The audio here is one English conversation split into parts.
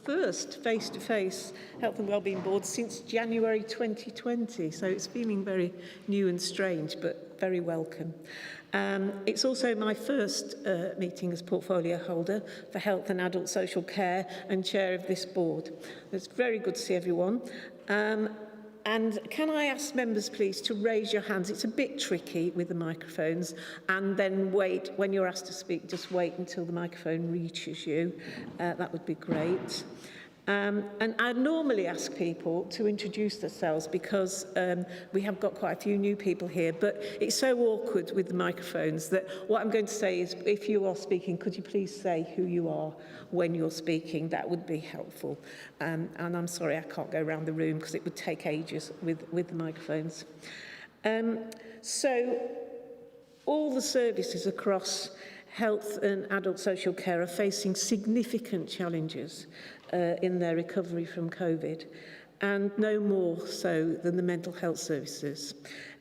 first face-to-face Health and Wellbeing Board since January 2020, so it's feeling very new and strange, but very welcome. It's also my first meeting as portfolio holder for Health and Adult Social Care and chair of this board. It's very good to see everyone. And can I ask members, please, to raise your hands? It's a bit tricky with the microphones, and then wait, when you're asked to speak, just wait until the microphone reaches you. That would be great. And I normally ask people to introduce themselves because we have got quite a few new people here, but it's so awkward with the microphones that what I'm going to say is, if you are speaking, could you please say who you are when you're speaking? That would be helpful. And I'm sorry I can't go around the room because it would take ages with the microphones. So all the services across health and adult social care are facing significant challenges in their recovery from COVID, and no more so than the mental health services.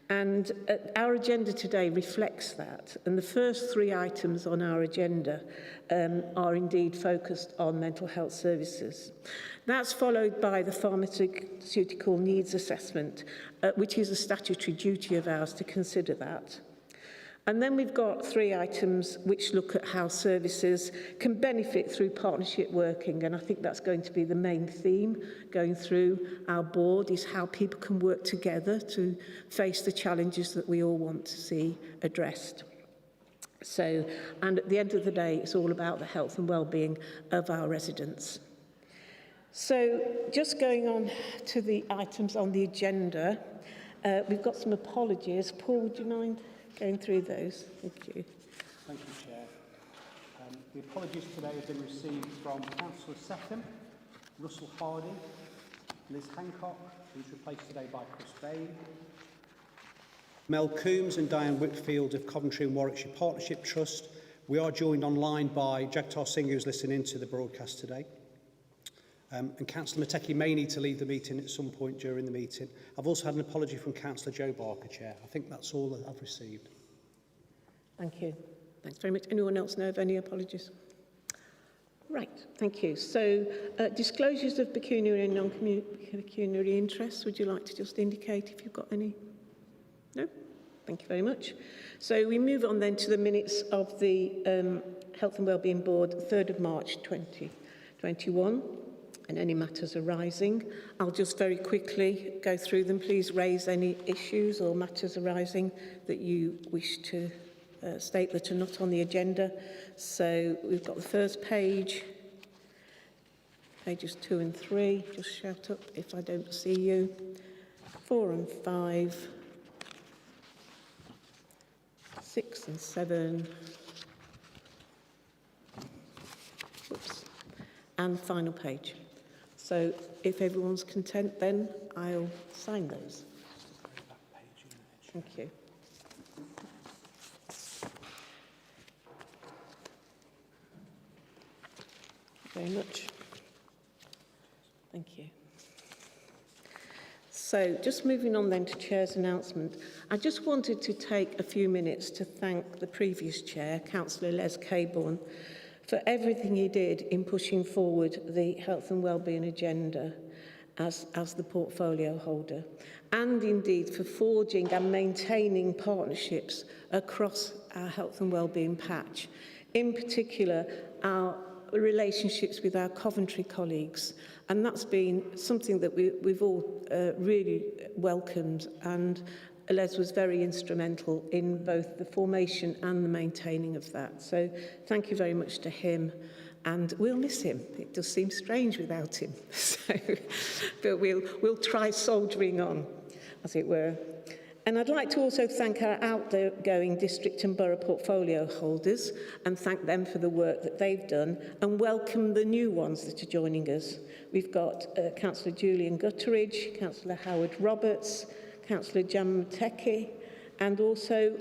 And our agenda today reflects that. And the first 3 items on our agenda are indeed focused on mental health services. That's followed by the pharmaceutical needs assessment, which is a statutory duty of ours to consider that. And then we've got 3 items which look at how services can benefit through partnership working, and I think that's going to be the main theme going through our board, is how people can work together to face the challenges that we all want to see addressed. So, and at the end of the day, it's all about the health and well-being of our residents. So, just going on to the items on the agenda, we've got some apologies. Paul, would you mind going through those? Thank you. Thank you, Chair. The apologies today have been received from Councillor Seckham, Russell Harding, Liz Hancock, who's replaced today by Chris Bain, Mel Coombs and Diane Whitfield of Coventry and Warwickshire Partnership Trust. We are joined online by Jagtar Singh, who's listening to the broadcast today. And Councillor Mateki may need to leave the meeting at some point during the meeting. I've also had an apology from Councillor Joe Barker, Chair. I think that's all that I've received. Thank you. Thanks very much. Anyone else know of any apologies? Right, thank you. So, disclosures of pecuniary and non-pecuniary interests, would you like to just indicate if you've got any? No? Thank you very much. So we move on then to the minutes of the Health and Wellbeing Board, 3rd of March 2021. And any matters arising. I'll just very quickly go through them. Please raise any issues or matters arising that you wish to state that are not on the agenda. So we've got the first page, pages 2 and 3. Just shout up if I don't see you. 4 and 5, 6 and 7. Oops. And final page. So if everyone's content, then I'll sign those. Thank you. Very much. Thank you. So just moving on then to Chair's announcement, I just wanted to take a few minutes to thank the previous Chair, Councillor Les Cabourn, for everything he did in pushing forward the health and wellbeing agenda as the portfolio holder, and indeed for forging and maintaining partnerships across our health and wellbeing patch, in particular our relationships with our Coventry colleagues, and that's been something that we've all really welcomed, and Les was very instrumental in both the formation and the maintaining of that. So thank you very much to him, and we'll miss him. It does seem strange without him. So, but we'll try soldiering on, as it were. And I'd like to also thank our outgoing district and borough portfolio holders and thank them for the work that they've done, and welcome the new ones that are joining us. We've got Councillor Julian Goodwin, Councillor Howard Roberts, Councillor Jan Mateki, and also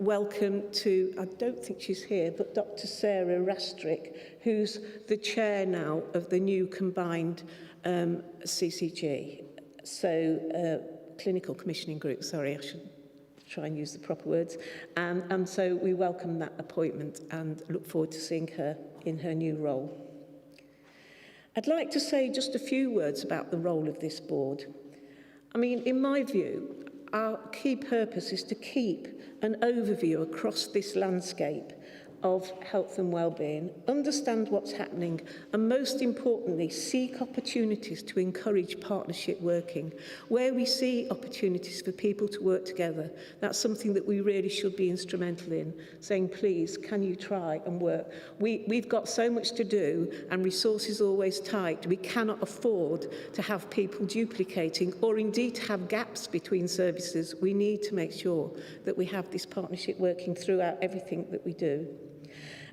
welcome to, I don't think she's here, but Dr. Sarah Rastrick, who's the chair now of the new combined CCG. So, Clinical Commissioning Group, sorry, I should try and use the proper words. And so we welcome that appointment and look forward to seeing her in her new role. I'd like to say just a few words about the role of this board. I mean, in my view, our key purpose is to keep an overview across this landscape of health and wellbeing, understand what's happening, and most importantly, seek opportunities to encourage partnership working. Where we see opportunities for people to work together, that's something that we really should be instrumental in, saying, please, can you try and work? We've got so much to do and resources always tight. We cannot afford to have people duplicating or indeed to have gaps between services. We need to make sure that we have this partnership working throughout everything that we do.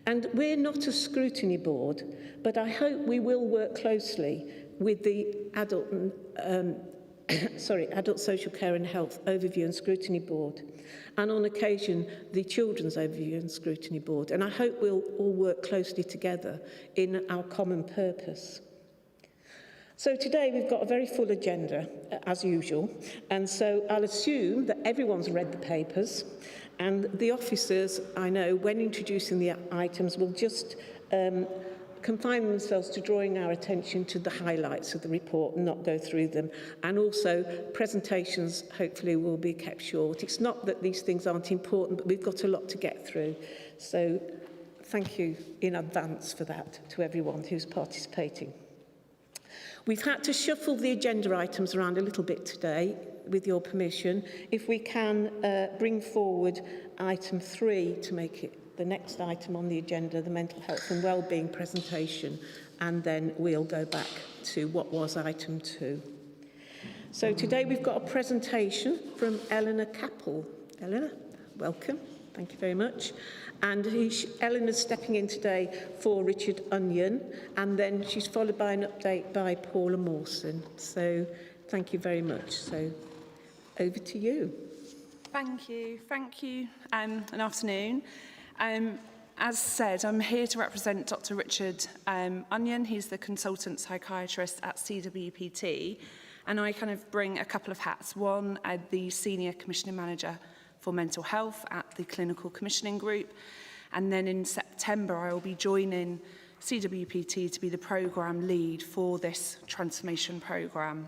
And we're not a scrutiny board, but I hope we will work closely with the Adult Social Care and Health Overview and Scrutiny Board, and on occasion the Children's Overview and Scrutiny Board. And I hope we'll all work closely together in our common purpose. So today we've got a very full agenda, as usual, and so I'll assume that everyone's read the papers, and the officers, I know, when introducing the items, will just confine themselves to drawing our attention to the highlights of the report and not go through them. And also, presentations hopefully will be kept short. It's not that these things aren't important, but we've got a lot to get through. So thank you in advance for that to everyone who's participating. We've had to shuffle the agenda items around a little bit today, with your permission. If we can bring forward item 3 to make it the next item on the agenda, the mental health and wellbeing presentation, and then we'll go back to what was item 2. So today we've got a presentation from Eleanor Capel. Eleanor, welcome. Thank you very much. And Eleanor's stepping in today for Richard Onion, and then she's followed by an update by Paula Morrison. So thank you very much. So over to you. Thank you. Thank you. An afternoon. As said, I'm here to represent Dr. Richard Onion. He's the consultant psychiatrist at CWPT, and I kind of bring a couple of hats. One, the senior commissioning manager for mental health at the clinical commissioning group, and then in September I will be joining CWPT to be the programme lead for this transformation programme.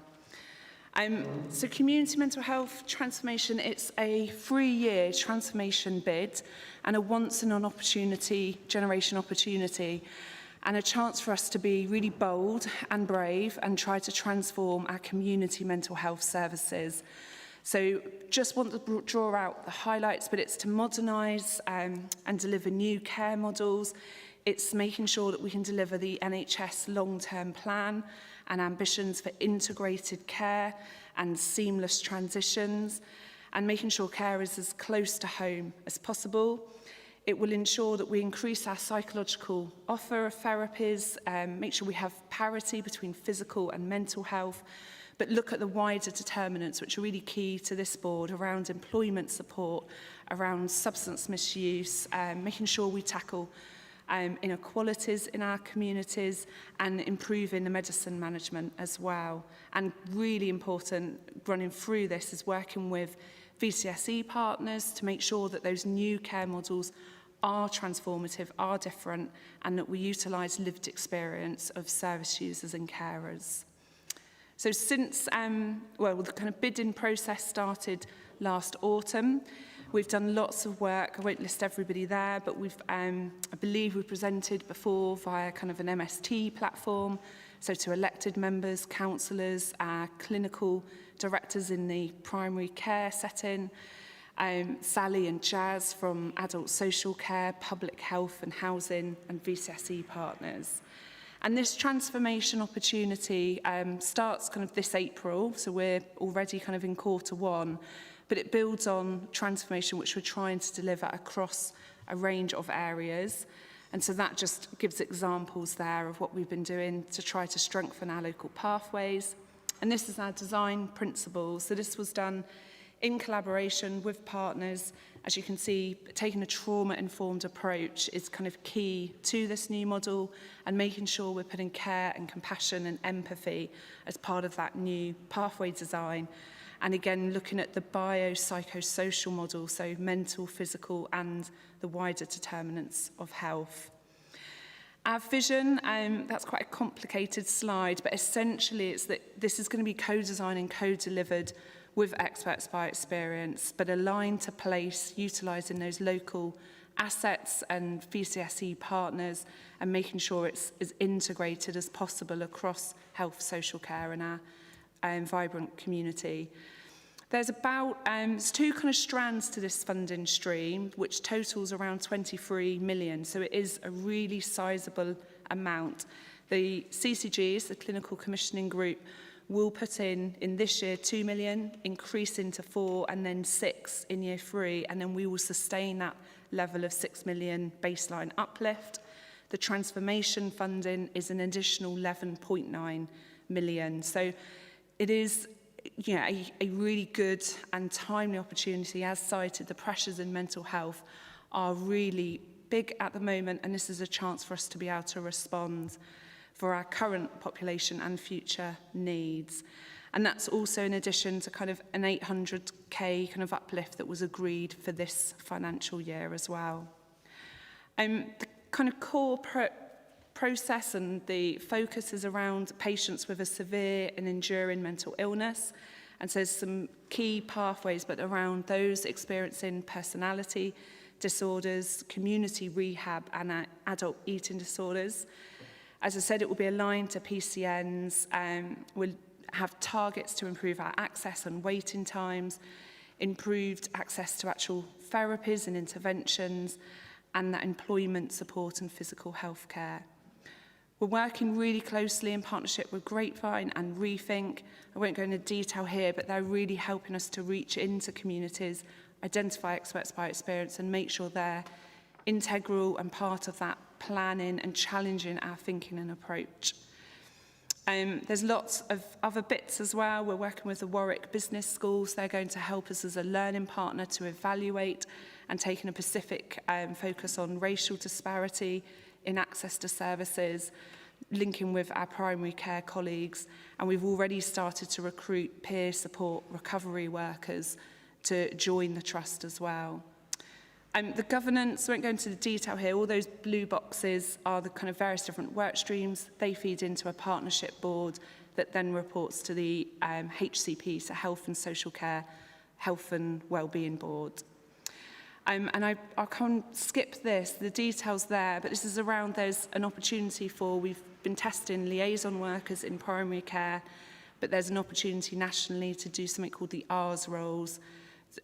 So community mental health transformation, it's a 3-year transformation bid and a generation opportunity, and a chance for us to be really bold and brave and try to transform our community mental health services. So just want to draw out the highlights, but it's to modernise and deliver new care models. It's making sure that we can deliver the NHS long-term plan and ambitions for integrated care and seamless transitions, and making sure care is as close to home as possible. It will ensure that we increase our psychological offer of therapies, make sure we have parity between physical and mental health, but look at the wider determinants which are really key to this board around employment support, around substance misuse, making sure we tackle inequalities in our communities and improving the medicine management as well. And really important running through this is working with VCSE partners to make sure that those new care models are transformative, are different, and that we utilise lived experience of service users and carers. So since, the kind of bidding process started last autumn, we've done lots of work. I won't list everybody there, but I believe we presented before via kind of an MST platform, so to elected members, councillors, clinical directors in the primary care setting, Sally and Jazz from adult social care, public health and housing, and VCSE partners. And this transformation opportunity starts kind of this April, so we're already kind of in Q1, but it builds on transformation which we're trying to deliver across a range of areas. And so that just gives examples there of what we've been doing to try to strengthen our local pathways. And this is our design principles. So this was done in collaboration with partners. As you can see, taking a trauma-informed approach is kind of key to this new model, and making sure we're putting care and compassion and empathy as part of that new pathway design. And again, looking at the biopsychosocial model, so mental, physical, and the wider determinants of health. Our vision, that's quite a complicated slide, but essentially it's that this is going to be co-designed and co-delivered with experts by experience, but aligned to place, utilising those local assets and VCSE partners and making sure it's as integrated as possible across health, social care and our vibrant community. There's about there's two kind of strands to this funding stream, which totals around 23 million. So it is a really sizable amount. The CCGs, the Clinical Commissioning Group, will put in this year 2 million, increase into 4 and then 6 in year 3, and then we will sustain that level of 6 million baseline uplift. The transformation funding is an additional 11.9 million. So it is a really good and timely opportunity. As cited, the pressures in mental health are really big at the moment, and this is a chance for us to be able to respond for our current population and future needs. And that's also in addition to kind of an 800k kind of uplift that was agreed for this financial year as well. The kind of core process and the focus is around patients with a severe and enduring mental illness. And so there's some key pathways, but around those experiencing personality disorders, community rehab and adult eating disorders. As I said, it will be aligned to PCNs. We'll have targets to improve our access and waiting times, improved access to actual therapies and interventions, and that employment support and physical health care. We're working really closely in partnership with Grapevine and Rethink. I won't go into detail here, but they're really helping us to reach into communities, identify experts by experience, and make sure they're integral and part of that planning and challenging our thinking and approach. There's lots of other bits as well. We're working with the Warwick Business Schools. They're going to help us as a learning partner to evaluate and taking a specific focus on racial disparity in access to services, linking with our primary care colleagues, and we've already started to recruit peer support recovery workers to join the trust as well. The governance, I won't go into the detail here, all those blue boxes are the kind of various different work streams. They feed into a partnership board that then reports to the HCP, so Health and Social Care, Health and Wellbeing Board. And I can't skip this, the details there, but this is around there's an opportunity for, we've been testing liaison workers in primary care, but there's an opportunity nationally to do something called the R's roles,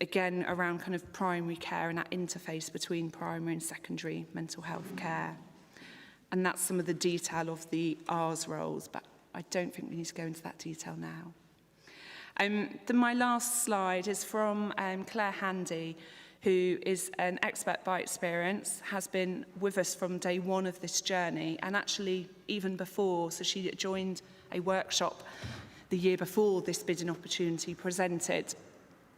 again around kind of primary care and that interface between primary and secondary mental health care. And that's some of the detail of the R's roles, but I don't think we need to go into that detail now. My last slide is from Claire Handy, who is an expert by experience, has been with us from day one of this journey, and actually even before, so she joined a workshop the year before this bidding opportunity presented.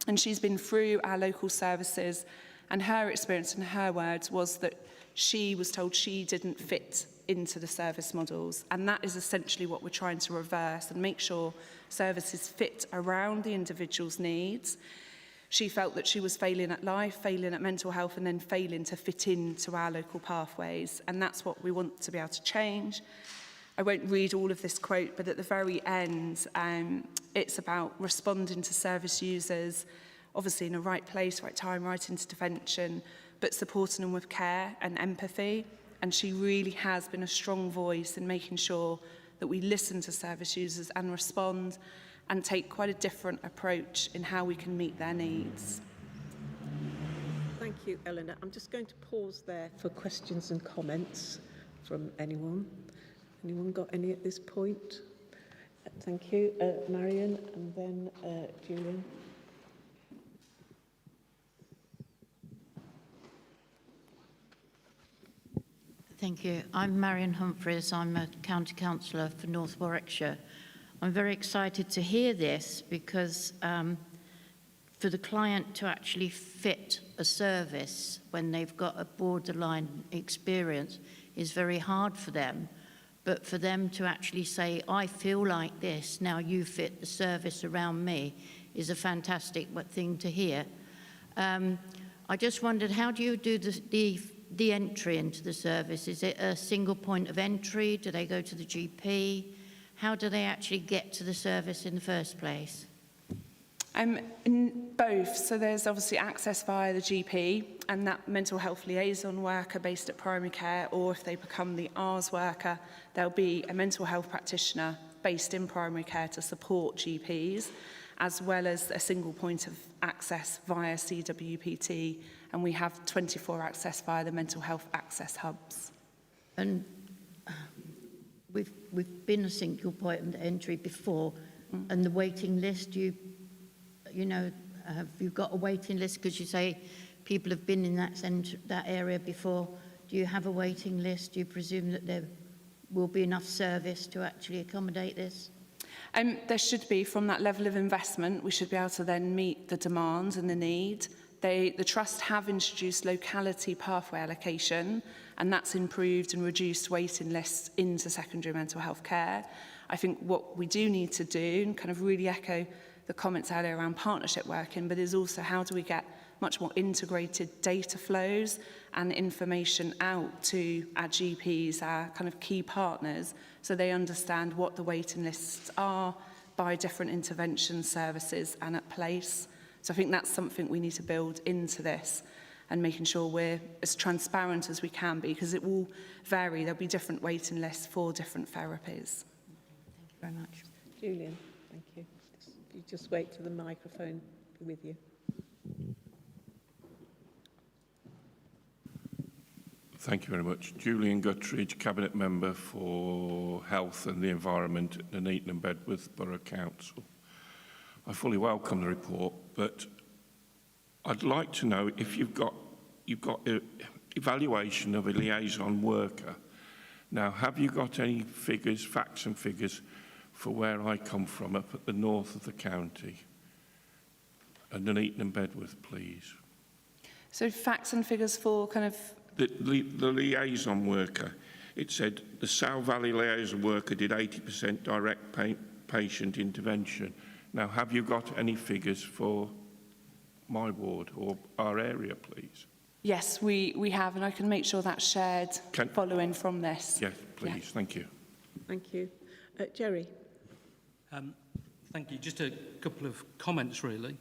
And she's been through our local services, and her experience and her words was that she was told she didn't fit into the service models, and that is essentially what we're trying to reverse and make sure services fit around the individual's needs. She felt that she was failing at life, failing at mental health, and then failing to fit into our local pathways, and that's what we want to be able to change. I won't read all of this quote, but at the very end, it's about responding to service users, obviously in the right place, right time, right intervention, but supporting them with care and empathy. And she really has been a strong voice in making sure that we listen to service users and respond and take quite a different approach in how we can meet their needs. Thank you, Eleanor. I'm just going to pause there for questions and comments from anyone. Anyone got any at this point? Thank you. Marion, and then Julian. Thank you. I'm Marion Humphreys. I'm a county councillor for North Warwickshire. I'm very excited to hear this because for the client to actually fit a service when they've got a borderline experience is very hard for them. But for them to actually say, I feel like this, now you fit the service around me, is a fantastic thing to hear. I just wondered, how do you do the the entry into the service? Is it a single point of entry? Do they go to the GP? How do they actually get to the service in the first place? In both. So there's obviously access via the GP and that mental health liaison worker based at primary care, or if they become the ARS worker, there'll be a mental health practitioner based in primary care to support GPs, as well as a single point of access via CWPT, and we have 24 access via the mental health access hubs. And we've been a single point of entry before, and the waiting list, you know, have you got a waiting list? Because you say people have been in that area before. Do you have a waiting list? Do you presume that there will be enough service to actually accommodate this? There should be, from that level of investment, we should be able to then meet the demand and the need. The Trust have introduced locality pathway allocation, and that's improved and reduced waiting lists into secondary mental health care. I think what we do need to do, and kind of really echo the comments earlier around partnership working, but is also how do we get much more integrated data flows and information out to our GPs, our kind of key partners, so they understand what the waiting lists are by different intervention services and at place. So I think that's something we need to build into this, and making sure we're as transparent as we can be, because it will vary. There'll be different waiting lists for different therapies. Thank you very much. Julian, thank you. You just wait for the microphone with you. Thank you very much. Julian Goodwin, Cabinet Member for Health and the Environment at Nuneaton and Bedworth Borough Council. I fully welcome the report, but I'd like to know if you've got an evaluation of a liaison worker. Now, have you got any figures, facts and figures, for where I come from, up at the north of the county? And Nuneaton and Bedworth, please. So facts and figures for kind of... The liaison worker, it said the Sal Valley liaison worker did 80% direct patient intervention. Now, have you got any figures for my ward or our area, please? Yes, we have, and I can make sure that's shared following from this. Yes, please. Yeah. Thank you. Thank you. Jerry. Thank you. Just a couple of comments, really,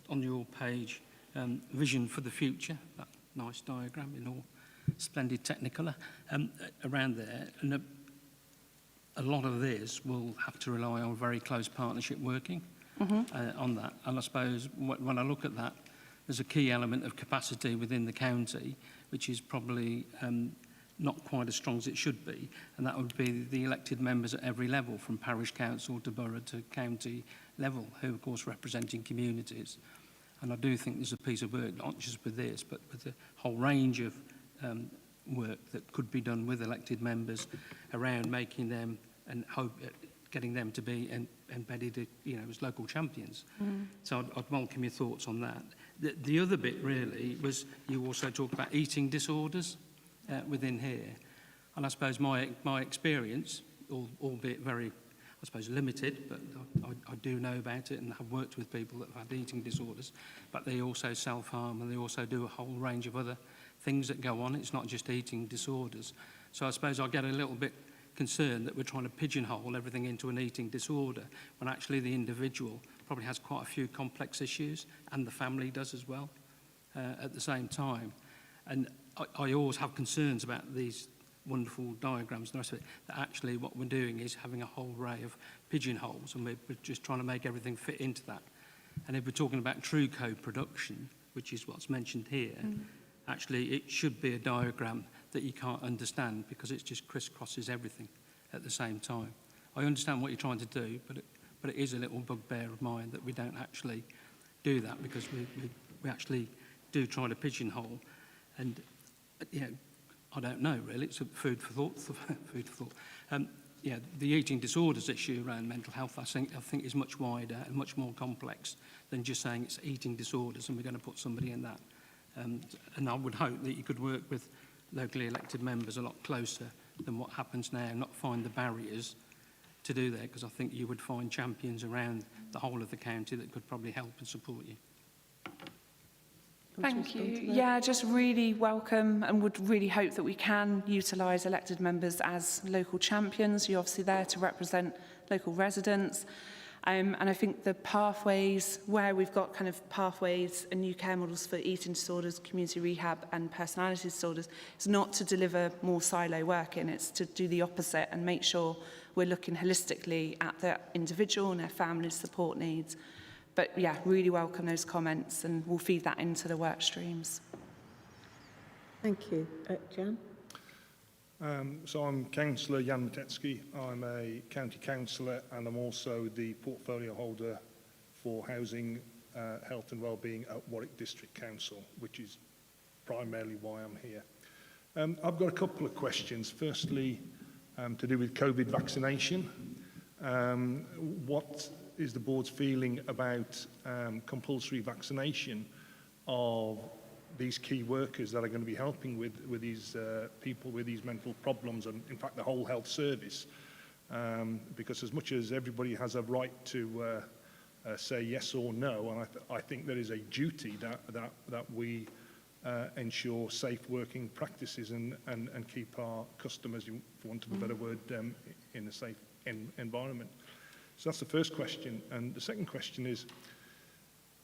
on your page. Vision for the future, that nice diagram in all splendid technicolor around there. And a lot of this will have to rely on very close partnership working on that. And I suppose when I look at that, there's a key element of capacity within the county, which is probably not quite as strong as it should be, and that would be the elected members at every level, from parish council to borough to county level, who of course representing communities. And I do think there's a piece of work, not just with this, but with a whole range of work that could be done with elected members around making them and getting them to be embedded, you know, as local champions. So I'd welcome your thoughts on that. The other bit really was you also talked about eating disorders within here, and I suppose my experience, albeit very, I suppose, limited, but I do know about it and have worked with people that have had eating disorders, but they also self-harm and they also do a whole range of other things that go on. It's not just eating disorders. So I suppose I get a little bit concerned that we're trying to pigeonhole everything into an eating disorder when actually the individual probably has quite a few complex issues, and the family does as well at the same time. And I always have concerns about these wonderful diagrams and the rest of it, that actually what we're doing is having a whole array of pigeonholes, and we're just trying to make everything fit into that. And if we're talking about true co-production, which is what's mentioned here, actually it should be a diagram that you can't understand, because it just crisscrosses everything at the same time. I understand what you're trying to do, but it is a little bugbear of mine that we don't actually do that, because we actually do try to pigeonhole. And you know, I don't know really, it's a food for thought. Food for thought. Yeah, the eating disorders issue around mental health, I think is much wider and much more complex than just saying it's eating disorders and we're going to put somebody in that. And I would hope that you could work with locally elected members a lot closer than what happens now, and not find the barriers to do that, because I think you would find champions around the whole of the county that could probably help and support you. Thank you. Yeah, just really welcome and would really hope that we can utilise elected members as local champions. You're obviously there to represent local residents. And I think the pathways, where we've got kind of pathways and new care models for eating disorders, community rehab and personality disorders, is not to deliver more silo work in, it's to do the opposite and make sure we're looking holistically at the individual and their family's support needs. But yeah, really welcome those comments and we'll feed that into the work streams. Thank you. Jan? So I'm Councillor Jan Matetsky. I'm a county councillor and I'm also the portfolio holder for housing, health and wellbeing at Warwick District Council, which is primarily why I'm here. I've got a couple of questions. Firstly, to do with COVID vaccination. What is the board's feeling about compulsory vaccination of these key workers that are going to be helping with these people with these mental problems, and in fact the whole health service, because as much as everybody has a right to say yes or no, and I think there is a duty that we ensure safe working practices and keep our customers, for want of a better word, in a safe environment. So that's the first question. And the second question is,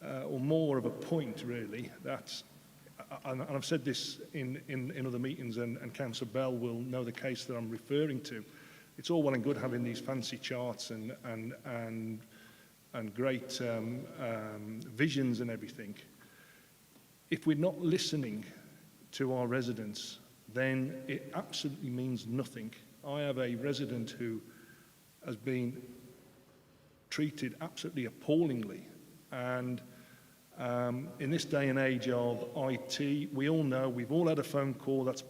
or more of a point really, that, and I've said this in other meetings, and Councillor Bell will know the case that I'm referring to. It's all well and good having these fancy charts and great visions and everything. If we're not listening to our residents, then it absolutely means nothing. I have a resident who has been treated absolutely appallingly, and in this day and age of IT, we all know, we've all had a phone call that's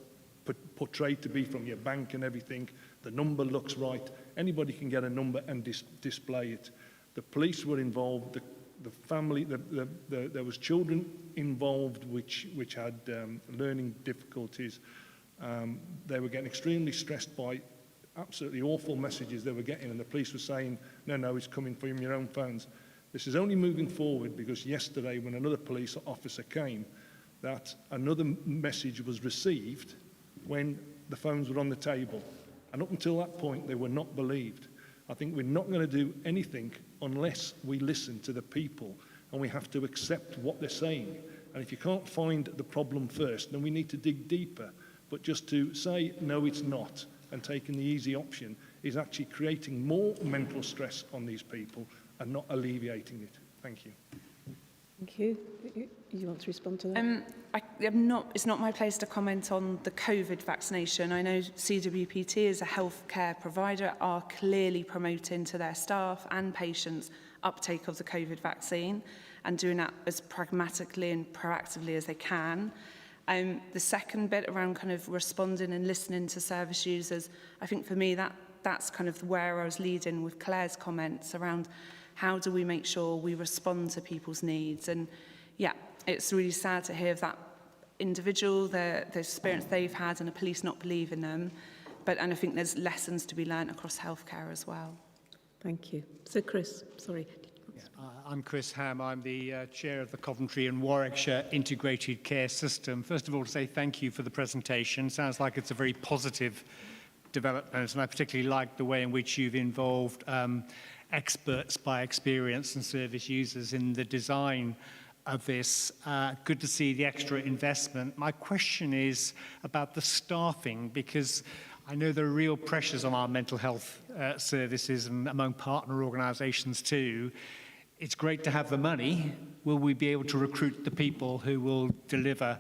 portrayed to be from your bank and everything. The number looks right. Anybody can get a number and display it. The police were involved. The family, there was children involved which had learning difficulties. They were getting extremely stressed by absolutely awful messages they were getting, and the police were saying, no, it's coming from your own phones. This is only moving forward because yesterday, when another police officer came, that another message was received when the phones were on the table. And up until that point, they were not believed. I think we're not going to do anything unless we listen to the people, and we have to accept what they're saying. And if you can't find the problem first, then we need to dig deeper. But just to say, no, it's not, and taking the easy option is actually creating more mental stress on these people and not alleviating it. Thank you. Thank you. You want to respond to that? It's not my place to comment on the COVID vaccination. I know CWPT as a healthcare provider are clearly promoting to their staff and patients uptake of the COVID vaccine and doing that as pragmatically and proactively as they can. The second bit around kind of responding and listening to service users, I think for me that's kind of where I was leading with Claire's comments around how do we make sure we respond to people's needs. And yeah, it's really sad to hear of that individual, the experience they've had and the police not believing them. And I think there's lessons to be learned across healthcare as well. Thank you. So Chris, sorry. I'm Chris Ham. I'm the chair of the Coventry and Warwickshire Integrated Care System. First of all, to say thank you for the presentation. Sounds like it's a very positive development, and I particularly like the way in which you've involved experts by experience and service users in the design of this. Good to see the extra investment. My question is about the staffing, because I know there are real pressures on our mental health services and among partner organisations too. It's great to have the money. Will we be able to recruit the people who will deliver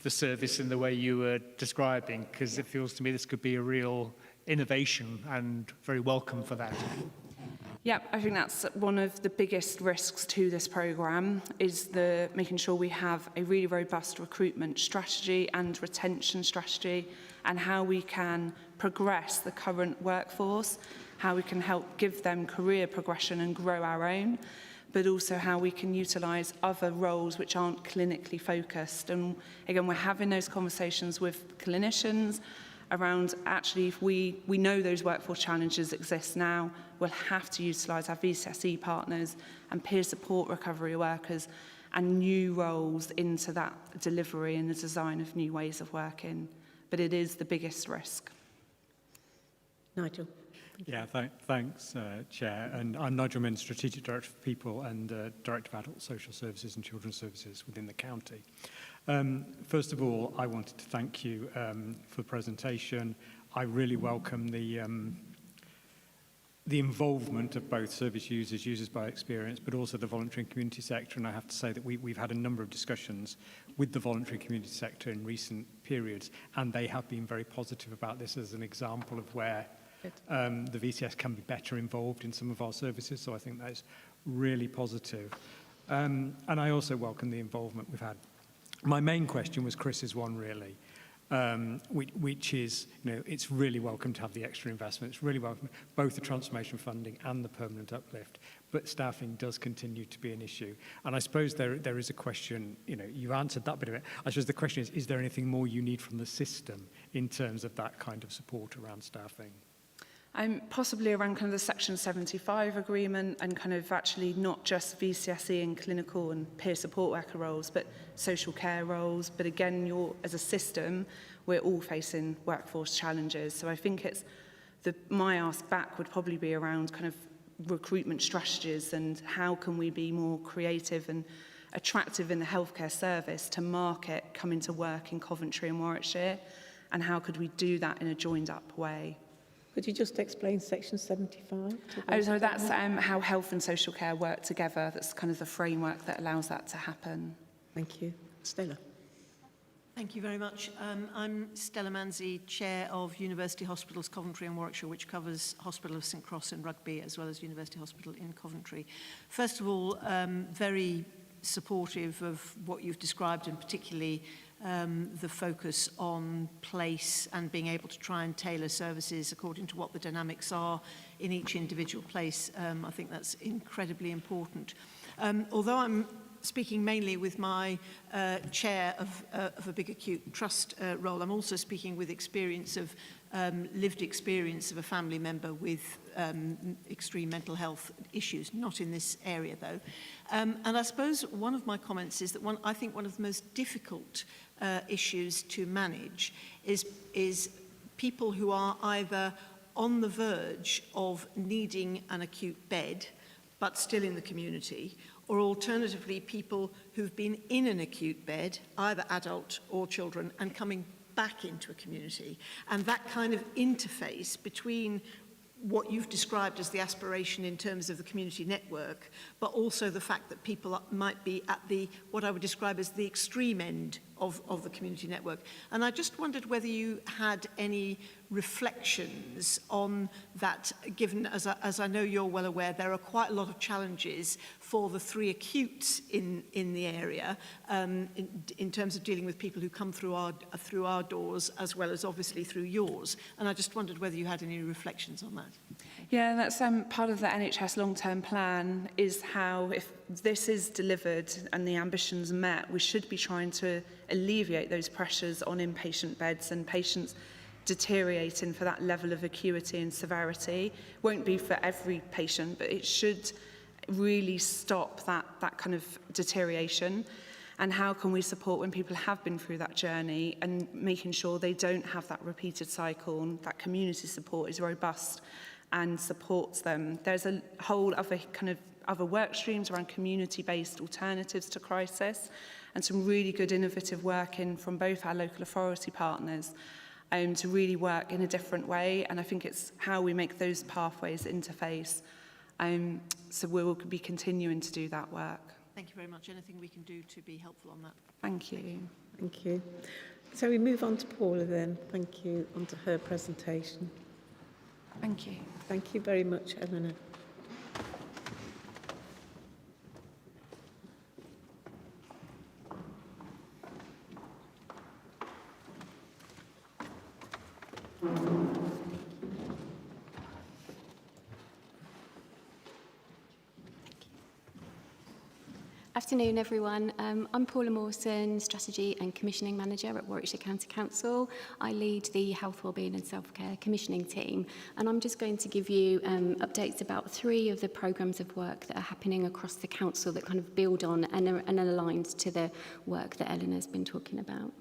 the service in the way you were describing? Because it feels to me this could be a real innovation and very welcome for that. Yeah, I think that's one of the biggest risks to this programme is making sure we have a really robust recruitment strategy and retention strategy, and how we can progress the current workforce, how we can help give them career progression and grow our own, but also how we can utilise other roles which aren't clinically focused. And again, we're having those conversations with clinicians around actually if we know those workforce challenges exist now, we'll have to utilise our VCSE partners and peer support recovery workers and new roles into that delivery and the design of new ways of working. But it is the biggest risk. Nigel. Yeah, thanks, Chair. And I'm Nigel Min, Strategic Director for People and Director of Adult Social Services and Children's Services within the county. First of all, I wanted to thank you for the presentation. I really welcome the involvement of both service users, users by experience, but also the voluntary and community sector. And I have to say that we've had a number of discussions with the voluntary community sector in recent periods, and they have been very positive about this as an example of where the VCS can be better involved in some of our services. So I think that's really positive. And I also welcome the involvement we've had. My main question was Chris's one, really. Which is, it's really welcome to have the extra investment. It's really welcome, both the transformation funding and the permanent uplift. But staffing does continue to be an issue. And I suppose there is a question, you've answered that bit of it. I suppose the question is there anything more you need from the system in terms of that kind of support around staffing? Possibly around kind of the Section 75 agreement and kind of actually not just VCSE and clinical and peer support worker roles, but social care roles. But again, as a system, we're all facing workforce challenges. So I think my ask back would probably be around kind of recruitment strategies and how can we be more creative and attractive in the healthcare service to market coming to work in Coventry and Warwickshire, and how could we do that in a joined up way? Could you just explain Section 75? So that's how health and social care work together. That's kind of the framework that allows that to happen. Thank you. Stella. Thank you very much. I'm Stella Manzi, Chair of University Hospitals Coventry and Warwickshire, which covers Hospital of St Cross in Rugby as well as University Hospital in Coventry. First of all, very supportive of what you've described, and particularly the focus on place and being able to try and tailor services according to what the dynamics are in each individual place. I think that's incredibly important. Although I'm speaking mainly with my chair of a big acute trust role, I'm also speaking with experience of lived experience of a family member with extreme mental health issues, not in this area though. And I suppose one of my comments is that I think one of the most difficult issues to manage is people who are either on the verge of needing an acute bed but still in the community, or alternatively people who've been in an acute bed, either adult or children, and coming back into a community. And that kind of interface between what you've described as the aspiration in terms of the community network, but also the fact that people might be at what I would describe as the extreme end of the community network. And I just wondered whether you had any reflections on that, given, as I know you're well aware, there are quite a lot of challenges for the 3 acutes in the area in terms of dealing with people who come through our doors, as well as obviously through yours. And I just wondered whether you had any reflections on that. Yeah, that's part of the NHS long-term plan, is how if this is delivered and the ambitions met, we should be trying to alleviate those pressures on inpatient beds and patients deteriorating for that level of acuity and severity. Won't be for every patient, but it should really stop that kind of deterioration. And how can we support when people have been through that journey and making sure they don't have that repeated cycle, and that community support is robust and supports them. There's a whole other kind of other work streams around community-based alternatives to crisis, and some really good innovative work from both our local authority partners to really work in a different way. And I think it's how we make those pathways interface. So we will be continuing to do that work. Thank you very much. Anything we can do to be helpful on that? Thank you. Thank you. So we move on to Paula then. Thank you. On to her presentation. Thank you. Thank you very much, Eleanor. Afternoon, everyone. I'm Paula Morrison, Strategy and Commissioning Manager at Warwickshire County Council. I lead the Health, Wellbeing and Self-Care Commissioning team, and I'm just going to give you updates about 3 of the programmes of work that are happening across the council that kind of build on and are aligned to the work that Eleanor's been talking about.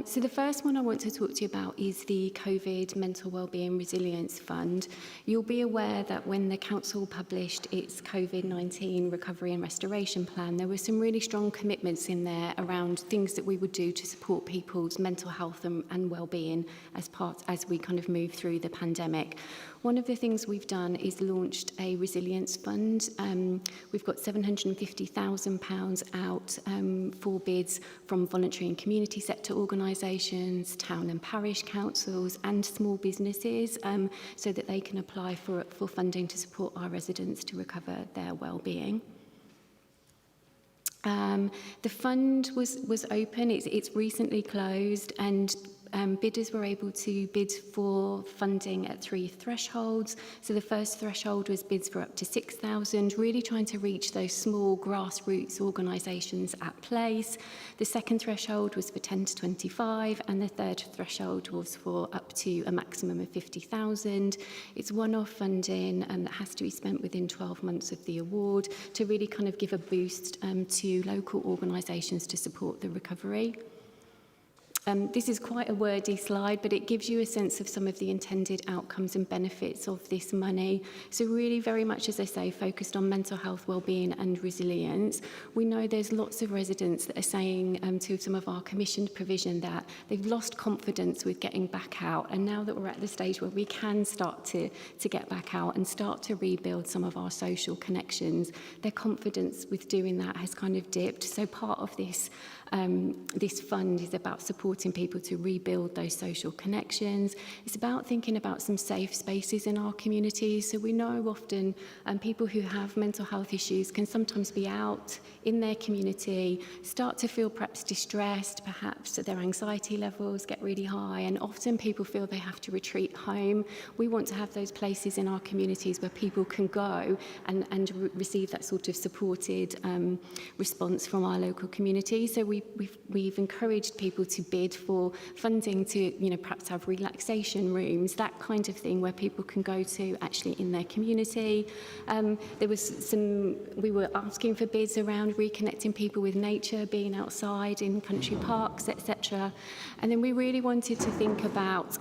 So the first one I want to talk to you about is the COVID Mental Wellbeing Resilience Fund. You'll be aware that when the council published its COVID-19 Recovery and Restoration Plan, there were some really strong commitments in there around things that we would do to support people's mental health and well-being as we kind of move through the pandemic. One of the things we've done is launched a resilience fund. We've got £750,000 out for bids from voluntary and community sector organisations, town and parish councils and small businesses so that they can apply for funding to support our residents to recover their well-being. The fund was open, it's recently closed, and bidders were able to bid for funding at 3 thresholds. So the first threshold was bids for up to 6,000, really trying to reach those small grassroots organisations at place. The second threshold was for 10 to 25, and the third threshold was for up to a maximum of 50,000. It's one-off funding that has to be spent within 12 months of the award to really kind of give a boost to local organisations to support the recovery. This is quite a wordy slide, but it gives you a sense of some of the intended outcomes and benefits of this money. So really very much, as I say, focused on mental health, wellbeing and resilience. We know there's lots of residents that are saying to some of our commissioned provision that they've lost confidence with getting back out. And now that we're at the stage where we can start to get back out and start to rebuild some of our social connections, their confidence with doing that has kind of dipped. So part of this fund is about supporting people to rebuild those social connections. It's about thinking about some safe spaces in our communities. So we know often people who have mental health issues can sometimes be out in their community, start to feel perhaps distressed, perhaps their anxiety levels get really high, and often people feel they have to retreat home. We want to have those places in our communities where people can go and receive that sort of supported response from our local community. So we've encouraged people to bid for funding to, perhaps have relaxation rooms, that kind of thing, where people can go to actually in their community. We were asking for bids around reconnecting people with nature, being outside in country parks, etc. And then we really wanted to think about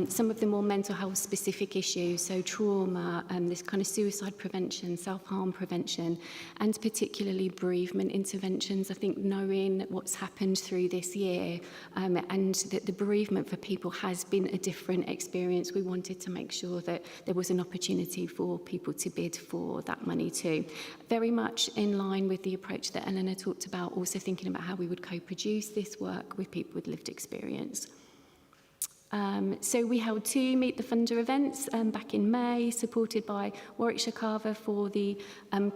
some of the more mental health specific issues, so trauma, this kind of suicide prevention, self-harm prevention, and particularly bereavement interventions. I think knowing what's happened through this year and that the bereavement for people has been a different experience, we wanted to make sure that there was an opportunity for people to bid for that money too. Very much in line with the approach that Eleanor talked about, also thinking about how we would co-produce this work with people with lived experience. So we held 2 Meet the Funder events back in May, supported by Warwickshire Carver for the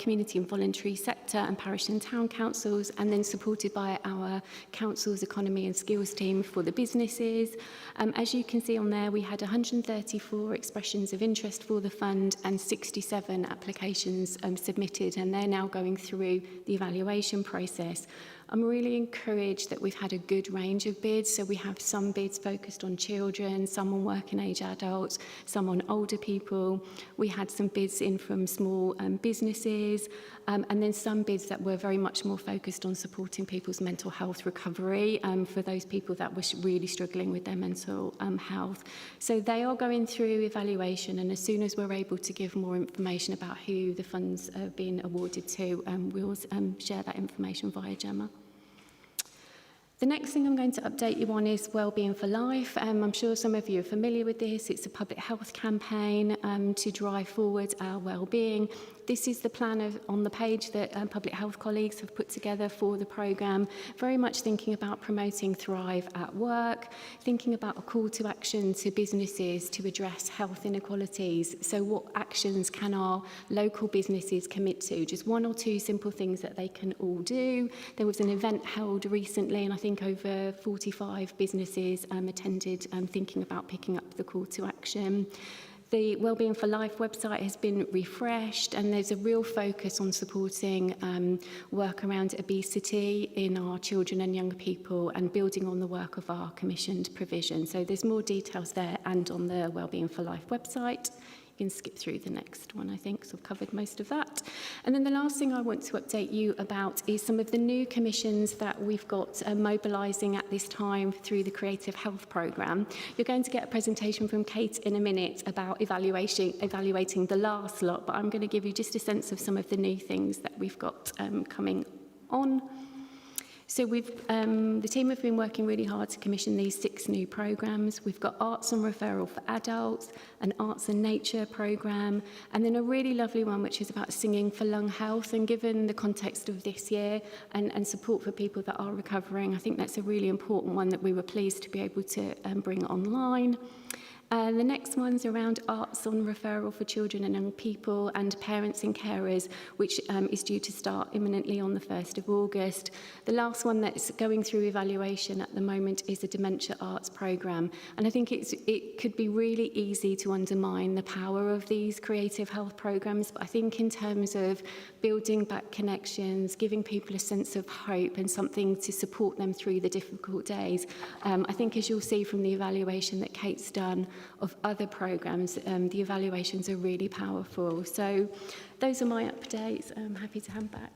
community and voluntary sector and parish and town councils, and then supported by our council's economy and skills team for the businesses. As you can see on there, we had 134 expressions of interest for the fund and 67 applications submitted, and they're now going through the evaluation process. I'm really encouraged that we've had a good range of bids. So we have some bids focused on children, some on working age adults, some on older people. We had some bids in from small businesses, and then some bids that were very much more focused on supporting people's mental health recovery for those people that were really struggling with their mental health. So they are going through evaluation, and as soon as we're able to give more information about who the funds are being awarded to, we'll share that information via Gemma. The next thing I'm going to update you on is Wellbeing for Life. I'm sure some of you are familiar with this. It's a public health campaign to drive forward our wellbeing. This is the plan on the page that public health colleagues have put together for the programme, very much thinking about promoting Thrive at work, thinking about a call to action to businesses to address health inequalities. So what actions can our local businesses commit to? Just 1 or 2 simple things that they can all do. There was an event held recently, and I think over 45 businesses attended, thinking about picking up the call to action. The Wellbeing for Life website has been refreshed, and there's a real focus on supporting work around obesity in our children and young people and building on the work of our commissioned provision. So there's more details there and on the Wellbeing for Life website. You can skip through the next one, I think, so I've covered most of that. And then the last thing I want to update you about is some of the new commissions that we've got mobilising at this time through the Creative Health Programme. You're going to get a presentation from Kate in a minute about evaluating the last lot, but I'm going to give you just a sense of some of the new things that we've got coming on. So the team have been working really hard to commission these 6 new programmes. We've got Arts and Referral for Adults, an Arts and Nature programme, and then a really lovely one which is about singing for lung health. And given the context of this year and support for people that are recovering, I think that's a really important one that we were pleased to be able to bring online. The next one's around Arts on Referral for Children and Young People and Parents and Carers, which is due to start imminently on the 1st of August. The last one that's going through evaluation at the moment is a Dementia Arts programme. And I think it could be really easy to undermine the power of these creative health programmes, but I think in terms of building back connections, giving people a sense of hope and something to support them through the difficult days, I think as you'll see from the evaluation that Kate's done, of other programmes, the evaluations are really powerful. So those are my updates. I'm happy to hand back.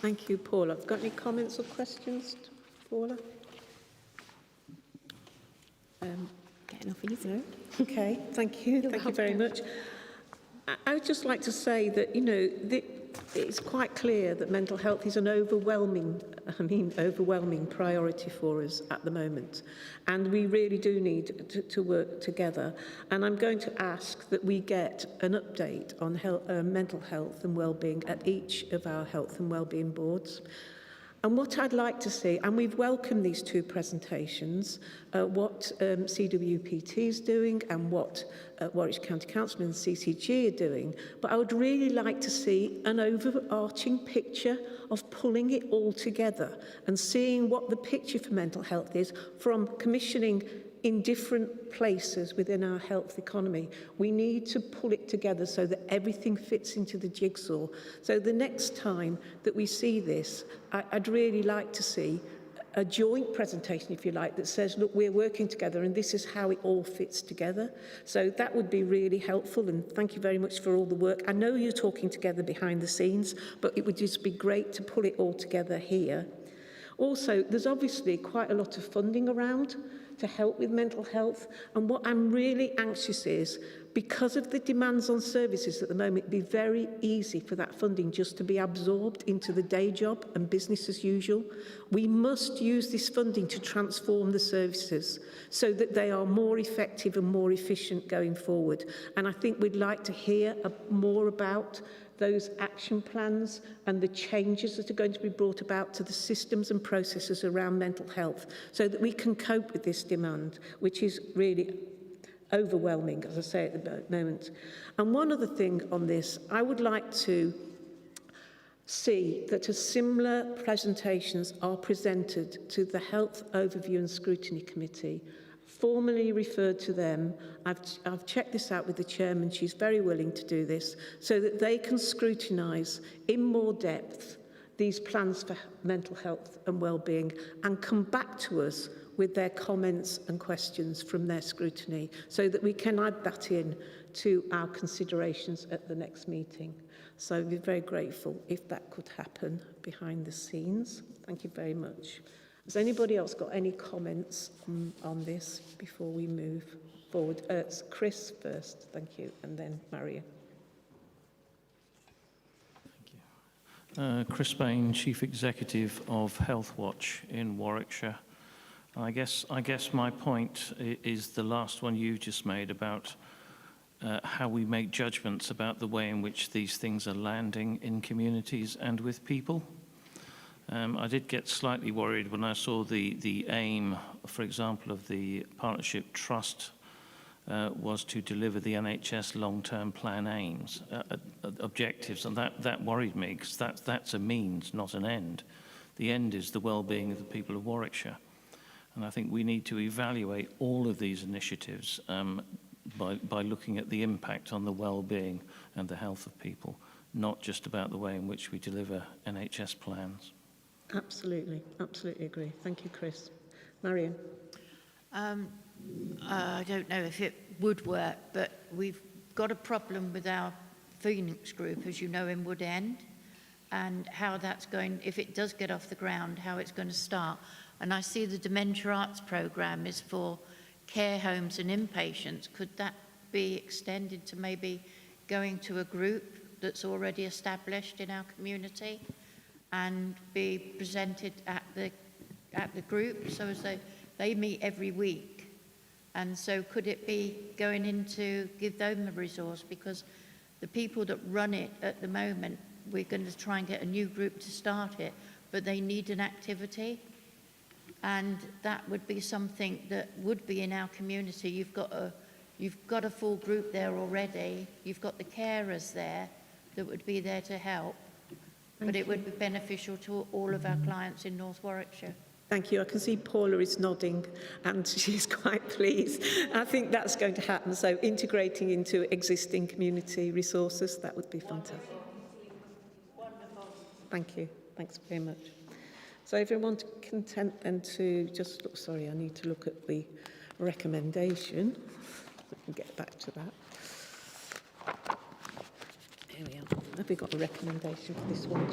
Thank you, Paula. Have you got any comments or questions, Paula? Getting off easy. No? Okay, thank you. Thank you very much. I would just like to say that, you know, it's quite clear that mental health is an overwhelming priority for us at the moment. And we really do need to work together. And I'm going to ask that we get an update on mental health and wellbeing at each of our health and wellbeing boards. And what I'd like to see, and we've welcomed these 2 presentations, what CWPT is doing and what Warwickshire County Council and CCG are doing, but I would really like to see an overarching picture of pulling it all together and seeing what the picture for mental health is from commissioning in different places within our health economy. We need to pull it together so that everything fits into the jigsaw. So the next time that we see this, I'd really like to see a joint presentation, if you like, that says, look, we're working together and this is how it all fits together. So that would be really helpful, and thank you very much for all the work. I know you're talking together behind the scenes, but it would just be great to pull it all together here. Also, there's obviously quite a lot of funding around to help with mental health, and what I'm really anxious is, because of the demands on services at the moment, it'd be very easy for that funding just to be absorbed into the day job and business as usual. We must use this funding to transform the services so that they are more effective and more efficient going forward. And I think we'd like to hear more about those action plans and the changes that are going to be brought about to the systems and processes around mental health so that we can cope with this demand, which is really overwhelming, as I say at the moment. And one other thing on this, I would like to see that similar presentations are presented to the Health Overview and Scrutiny Committee, formally referred to them. I've checked this out with the chairman. She's very willing to do this so that they can scrutinise in more depth these plans for mental health and wellbeing and come back to us with their comments and questions from their scrutiny so that we can add that in to our considerations at the next meeting. So I'd be very grateful if that could happen behind the scenes. Thank you very much. Has anybody else got any comments on this before we move forward? It's Chris first, thank you, and then Marion. Thank you. Chris Bain, Chief Executive of Health Watch in Warwickshire. I guess my point is the last one you just made about how we make judgments about the way in which these things are landing in communities and with people. I did get slightly worried when I saw the aim, for example, of the Partnership Trust was to deliver the NHS long-term plan aims, objectives, and that worried me because that's a means, not an end. The end is the well-being of the people of Warwickshire. And I think we need to evaluate all of these initiatives, by looking at the impact on the well-being and the health of people, not just about the way in which we deliver NHS plans. Absolutely, absolutely agree. Thank you, Chris. Marion? I don't know if it would work, but we've got a problem with our Phoenix group, as you know, in Wood End, and how that's going, if it does get off the ground, how it's going to start. And I see the Dementia Arts programme is for care homes and inpatients. Could that be extended to maybe going to a group that's already established in our community and be presented at the group, so as they meet every week? And so could it be going into give them a resource, because the people that run it at the moment, we're going to try and get a new group to start it, but they need an activity, and that would be something that would be in our community. You've got a full group there already. You've got the carers there that would be there to help, but it would be beneficial to all of our clients in North Warwickshire. Thank you. I can see Paula is nodding and she's quite pleased. I think that's going to happen. So integrating into existing community resources, that would be fantastic. Wonderful. Thank you. Thanks very much. So everyone content then to just look, sorry, I need to look at the recommendation. We can get back to that. Here we are. Have we got a recommendation for this one?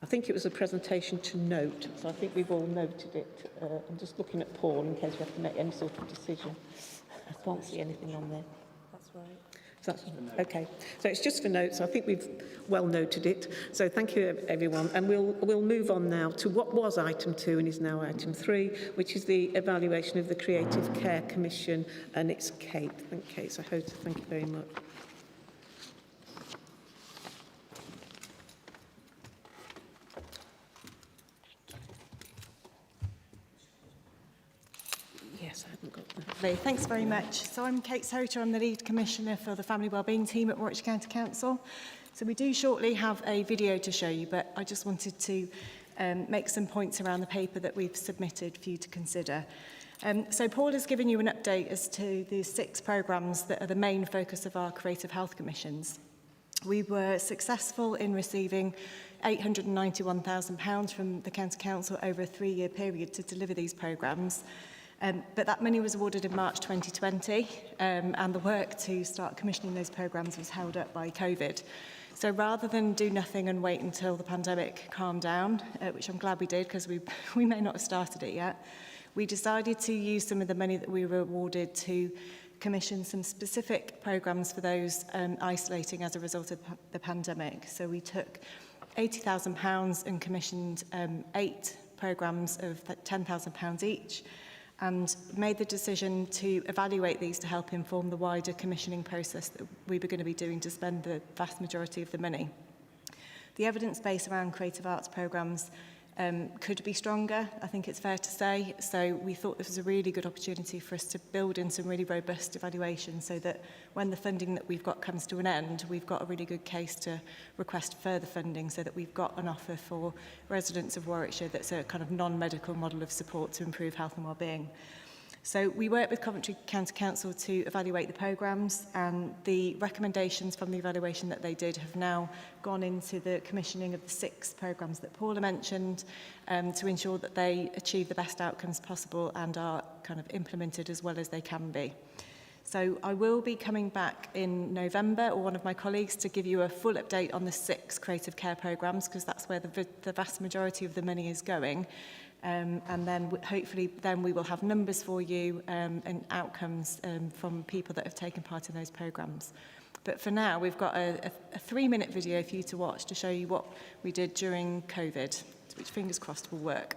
I think it was a presentation to note, so I think we've all noted it. I'm just looking at Paul in case we have to make any sort of decision. I can't see anything on there. That's right. That's okay. So it's just for notes. I think we've well noted it. So thank you, everyone. And we'll move on now to what was item 2 and is now item 3, which is the evaluation of the Creative Care Commission, and it's Kate. Thank you very much. Yes, I haven't got that. Lovely, thanks very much. So I'm Kate Soto, I'm the lead commissioner for the Family Wellbeing team at Warwickshire County Council. So we do shortly have a video to show you, but I just wanted to make some points around the paper that we've submitted for you to consider. So Paul has given you an update as to the 6 programmes that are the main focus of our Creative Health Commissions. We were successful in receiving £891,000 from the County Council over a 3-year period to deliver these programmes. But that money was awarded in March 2020, and the work to start commissioning those programmes was held up by COVID. So rather than do nothing and wait until the pandemic calmed down, which I'm glad we did because we may not have started it yet, we decided to use some of the money that we were awarded to commission some specific programmes for those isolating as a result of the pandemic. So we took £80,000 and commissioned 8 programmes of £10,000 each, and made the decision to evaluate these to help inform the wider commissioning process that we were going to be doing to spend the vast majority of the money. The evidence base around creative arts programmes could be stronger, I think it's fair to say, so we thought this was a really good opportunity for us to build in some really robust evaluation so that when the funding that we've got comes to an end, we've got a really good case to request further funding so that we've got an offer for residents of Warwickshire that's a kind of non-medical model of support to improve health and wellbeing. So we worked with Coventry County Council to evaluate the programmes, and the recommendations from the evaluation that they did have now gone into the commissioning of the 6 programmes that Paula mentioned to ensure that they achieve the best outcomes possible and are kind of implemented as well as they can be. So I will be coming back in November, or one of my colleagues, to give you a full update on the 6 creative care programmes, because that's where the vast majority of the money is going. And then hopefully then we will have numbers for you and outcomes from people that have taken part in those programmes. But for now, we've got a 3-minute video for you to watch to show you what we did during COVID, which fingers crossed will work.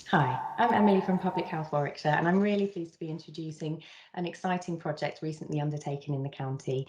Hi, I'm Emily from Public Health Warwickshire, and I'm really pleased to be introducing an exciting project recently undertaken in the county.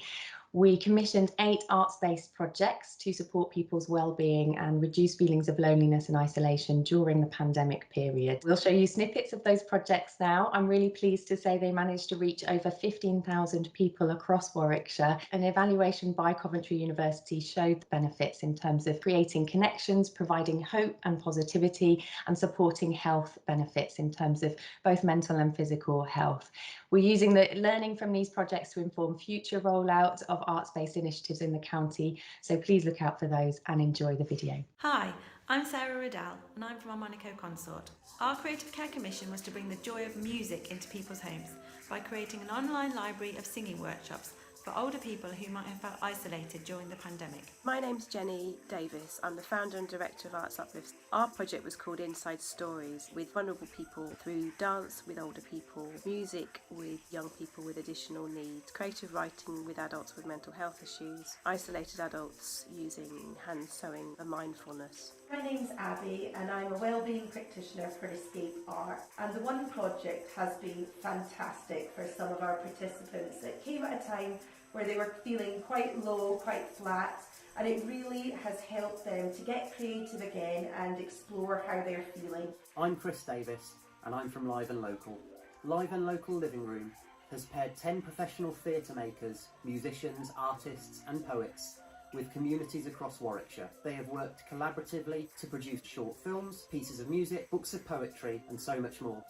We commissioned 8 arts-based projects to support people's well-being and reduce feelings of loneliness and isolation during the pandemic period. We'll show you snippets of those projects now. I'm really pleased to say they managed to reach over 15,000 people across Warwickshire. An evaluation by Coventry University showed the benefits in terms of creating connections, providing hope and positivity, and supporting health benefits in terms of both mental and physical health. We're using the learning from these projects to inform future rollout of arts-based initiatives in the county, so please look out for those and enjoy the video. Hi, I'm Sarah Riddell and I'm from Monaco Consort. Our Creative Care Commission was to bring the joy of music into people's homes by creating an online library of singing workshops for older people who might have felt isolated during the pandemic. My name's Jenny Davis. I'm the founder and director of Arts Uplifts. Our project was called Inside Stories, with vulnerable people through dance with older people, music with young people with additional needs, creative writing with adults with mental health issues, isolated adults using hand sewing and mindfulness. My name's Abby and I'm a wellbeing practitioner for Escape Art, and the One Project has been fantastic for some of our participants. It came at a time where they were feeling quite low, quite flat, and it really has helped them to get creative again and explore how they're feeling. I'm Chris Davis and I'm from Live and Local. Live and Local Living Room has paired 10 professional theatre makers, musicians, artists and poets with communities across Warwickshire. They have worked collaboratively to produce short films, pieces of music, books of poetry and so much more.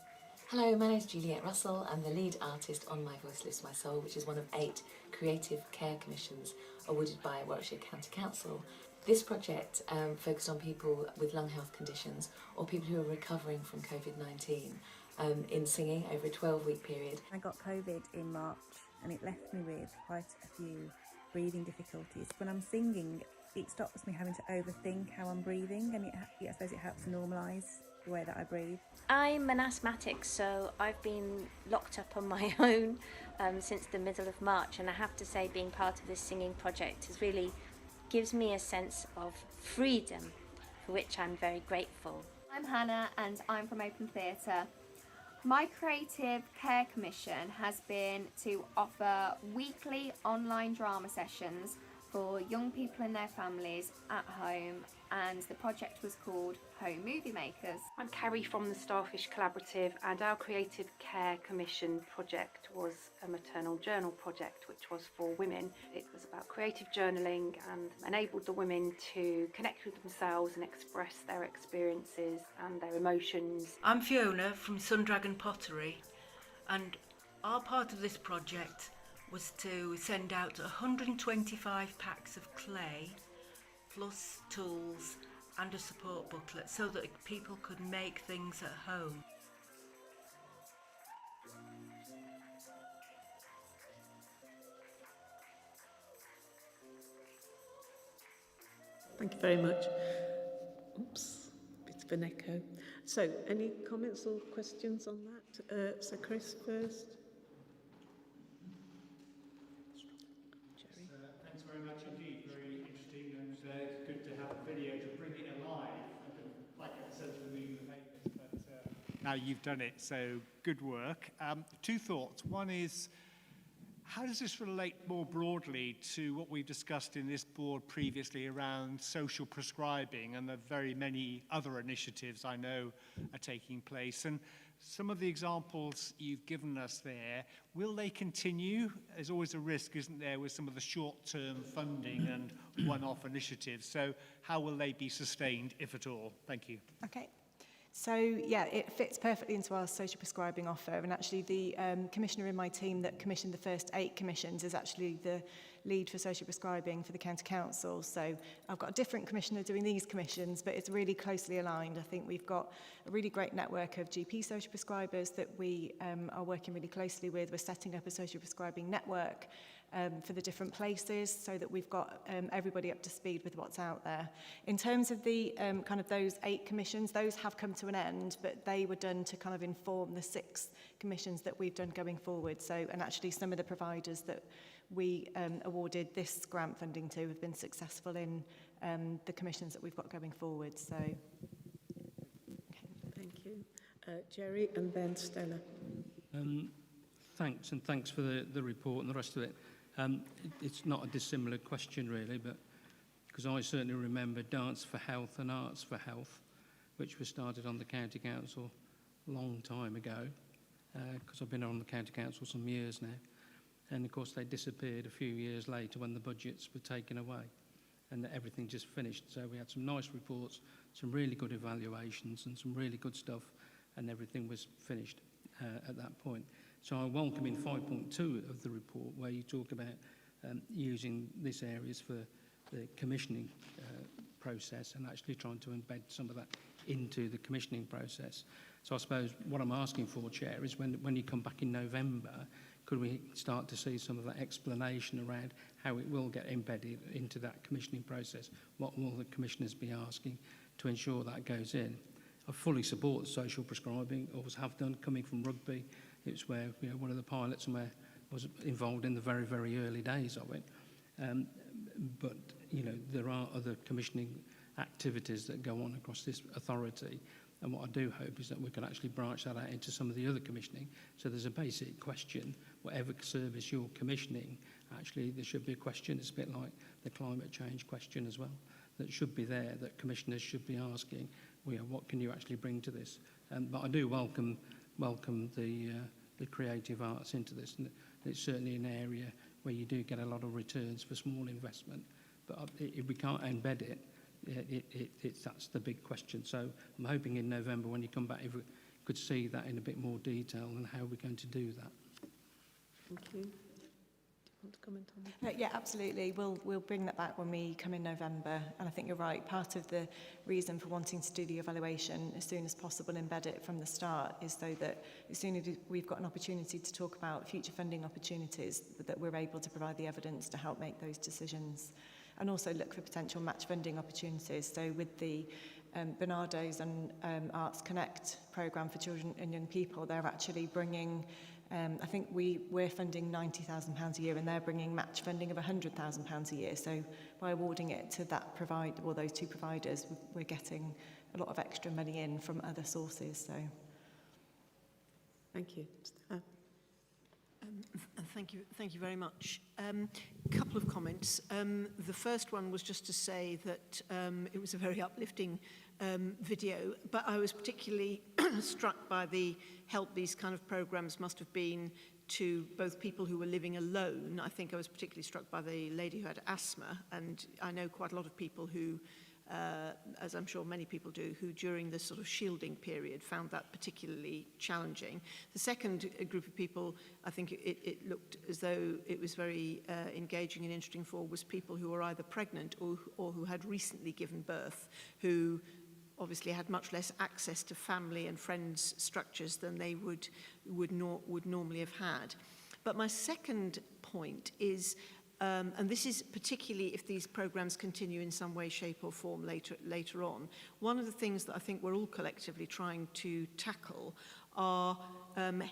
Hello, my name is Juliet Russell. I'm the lead artist on My Voice Lifts My Soul, which is one of 8 creative care commissions awarded by Warwickshire County Council. This project focused on people with lung health conditions or people who are recovering from COVID-19 in singing over a 12-week period. I got COVID in March and it left me with quite a few breathing difficulties. When I'm singing, it stops me having to overthink how I'm breathing, and I suppose it helps normalise the way that I breathe. I'm an asthmatic, so I've been locked up on my own since the middle of March, and I have to say being part of this singing project has really gives me a sense of freedom, for which I'm very grateful. I'm Hannah and I'm from Open Theatre. My creative care commission has been to offer weekly online drama sessions for young people and their families at home, and the project was called Home Movie Makers. I'm Carrie from the Starfish Collaborative, and our Creative Care Commission project was a maternal journal project which was for women. It was about creative journaling and enabled the women to connect with themselves and express their experiences and their emotions. I'm Fiona from Sundragon Pottery, and our part of this project was to send out 125 packs of clay plus tools and a support booklet so that people could make things at home. Thank you very much. Oops, bit of an echo. So, any comments or questions on that? So, Chris first. Thanks very much indeed. Very interesting, and it's good to have a video to bring it alive. Like I said, we're reading the papers, but now you've done it, so good work. 2 thoughts. One is, how does this relate more broadly to what we've discussed in this board previously around social prescribing and the very many other initiatives I know are taking place? And some of the examples you've given us there, will they continue? There's always a risk, isn't there, with some of the short-term funding and one-off initiatives. So how will they be sustained, if at all? Thank you. Okay. So, yeah, it fits perfectly into our social prescribing offer, and actually the commissioner in my team that commissioned the first 8 commissions is actually the lead for social prescribing for the County Council. So I've got a different commissioner doing these commissions, but it's really closely aligned. I think we've got a really great network of GP social prescribers that we are working really closely with. We're setting up a social prescribing network for the different places so that we've got everybody up to speed with what's out there. In terms of the kind of those 8 commissions, those have come to an end, but they were done to kind of inform the 6 commissions that we've done going forward. So, and actually some of the providers that we awarded this grant funding to have been successful in the commissions that we've got going forward. So, Thank you. Jerry and then Stella. Thanks, and thanks for the report and the rest of it. It's not a dissimilar question really, but because I certainly remember Dance for Health and Arts for Health, which was started on the County Council a long time ago, because I've been on the County Council some years now. And of course they disappeared a few years later when the budgets were taken away and everything just finished. So we had some nice reports, some really good evaluations and some really good stuff, and everything was finished at that point. So I welcome in 5.2 of the report where you talk about using these areas for the commissioning process and actually trying to embed some of that into the commissioning process. So I suppose what I'm asking for, Chair, is when you come back in November, could we start to see some of that explanation around how it will get embedded into that commissioning process? What will the commissioners be asking to ensure that goes in? I fully support social prescribing, always have done, coming from rugby. It's where, you know, one of the pilots and where I was involved in the very, very early days of it. But, you know, there are other commissioning activities that go on across this authority. And what I do hope is that we can actually branch that out into some of the other commissioning. So there's a basic question, whatever service you're commissioning, actually there should be a question, it's a bit like the climate change question as well, that should be there, that commissioners should be asking, well, you know, what can you actually bring to this? But I do welcome the creative arts into this, and it's certainly an area where you do get a lot of returns for small investment. But if we can't embed it, that's the big question. So I'm hoping in November when you come back, if we could see that in a bit more detail and how we're going to do that. Thank you. Do you want to comment on that? Yeah, absolutely. We'll bring that back when we come in November. And I think you're right. Part of the reason for wanting to do the evaluation as soon as possible, embed it from the start, is so that as soon as we've got an opportunity to talk about future funding opportunities, that we're able to provide the evidence to help make those decisions. And also look for potential match funding opportunities. So with the Bernardo's and Arts Connect programme for children and young people, they're actually bringing, I think we're funding £90,000 a year and they're bringing match funding of £100,000 a year. So by awarding it to that those two providers, we're getting a lot of extra money in from other sources. So, thank you. Thank you very much. Couple of comments. The first one was just to say that it was a very uplifting video, but I was particularly struck by the help these kind of programs must have been to both people who were living alone. I think I was particularly struck by the lady who had asthma, and I know quite a lot of people who as I'm sure many people do, who during this sort of shielding period found that particularly challenging. The second group of people, I think it looked as though it was very engaging and interesting for, was people who were either pregnant or who had recently given birth, who obviously had much less access to family and friends structures than they would normally have had. But my second point is, and this is particularly if these programs continue in some way, shape or form later on, one of the things that I think we're all collectively trying to tackle are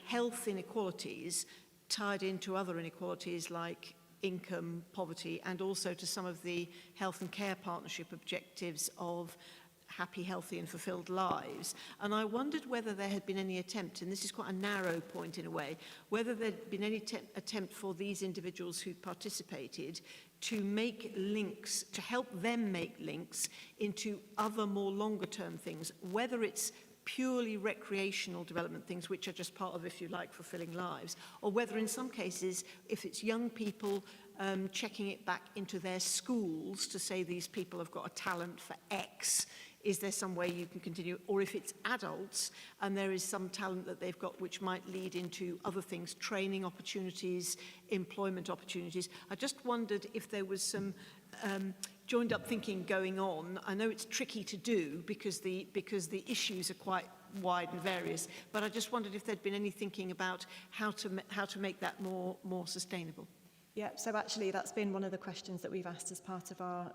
health inequalities tied into other inequalities like income, poverty, and also to some of the health and care partnership objectives of happy, healthy and fulfilled lives. And I wondered whether there had been any attempt, and this is quite a narrow point in a way, whether there had been any attempt for these individuals who participated to make links, to help them make links into other more longer term things, whether it's purely recreational development things which are just part of, if you like, fulfilling lives, or whether in some cases, if it's young people checking it back into their schools to say these people have got a talent for X, is there some way you can continue? Or if it's adults and there is some talent that they've got which might lead into other things, training opportunities, employment opportunities. I just wondered if there was some joined up thinking going on. I know it's tricky to do because the issues are quite wide and various, but I just wondered if there'd been any thinking about how to make that more sustainable. Yeah, so actually that's been one of the questions that we've asked as part of our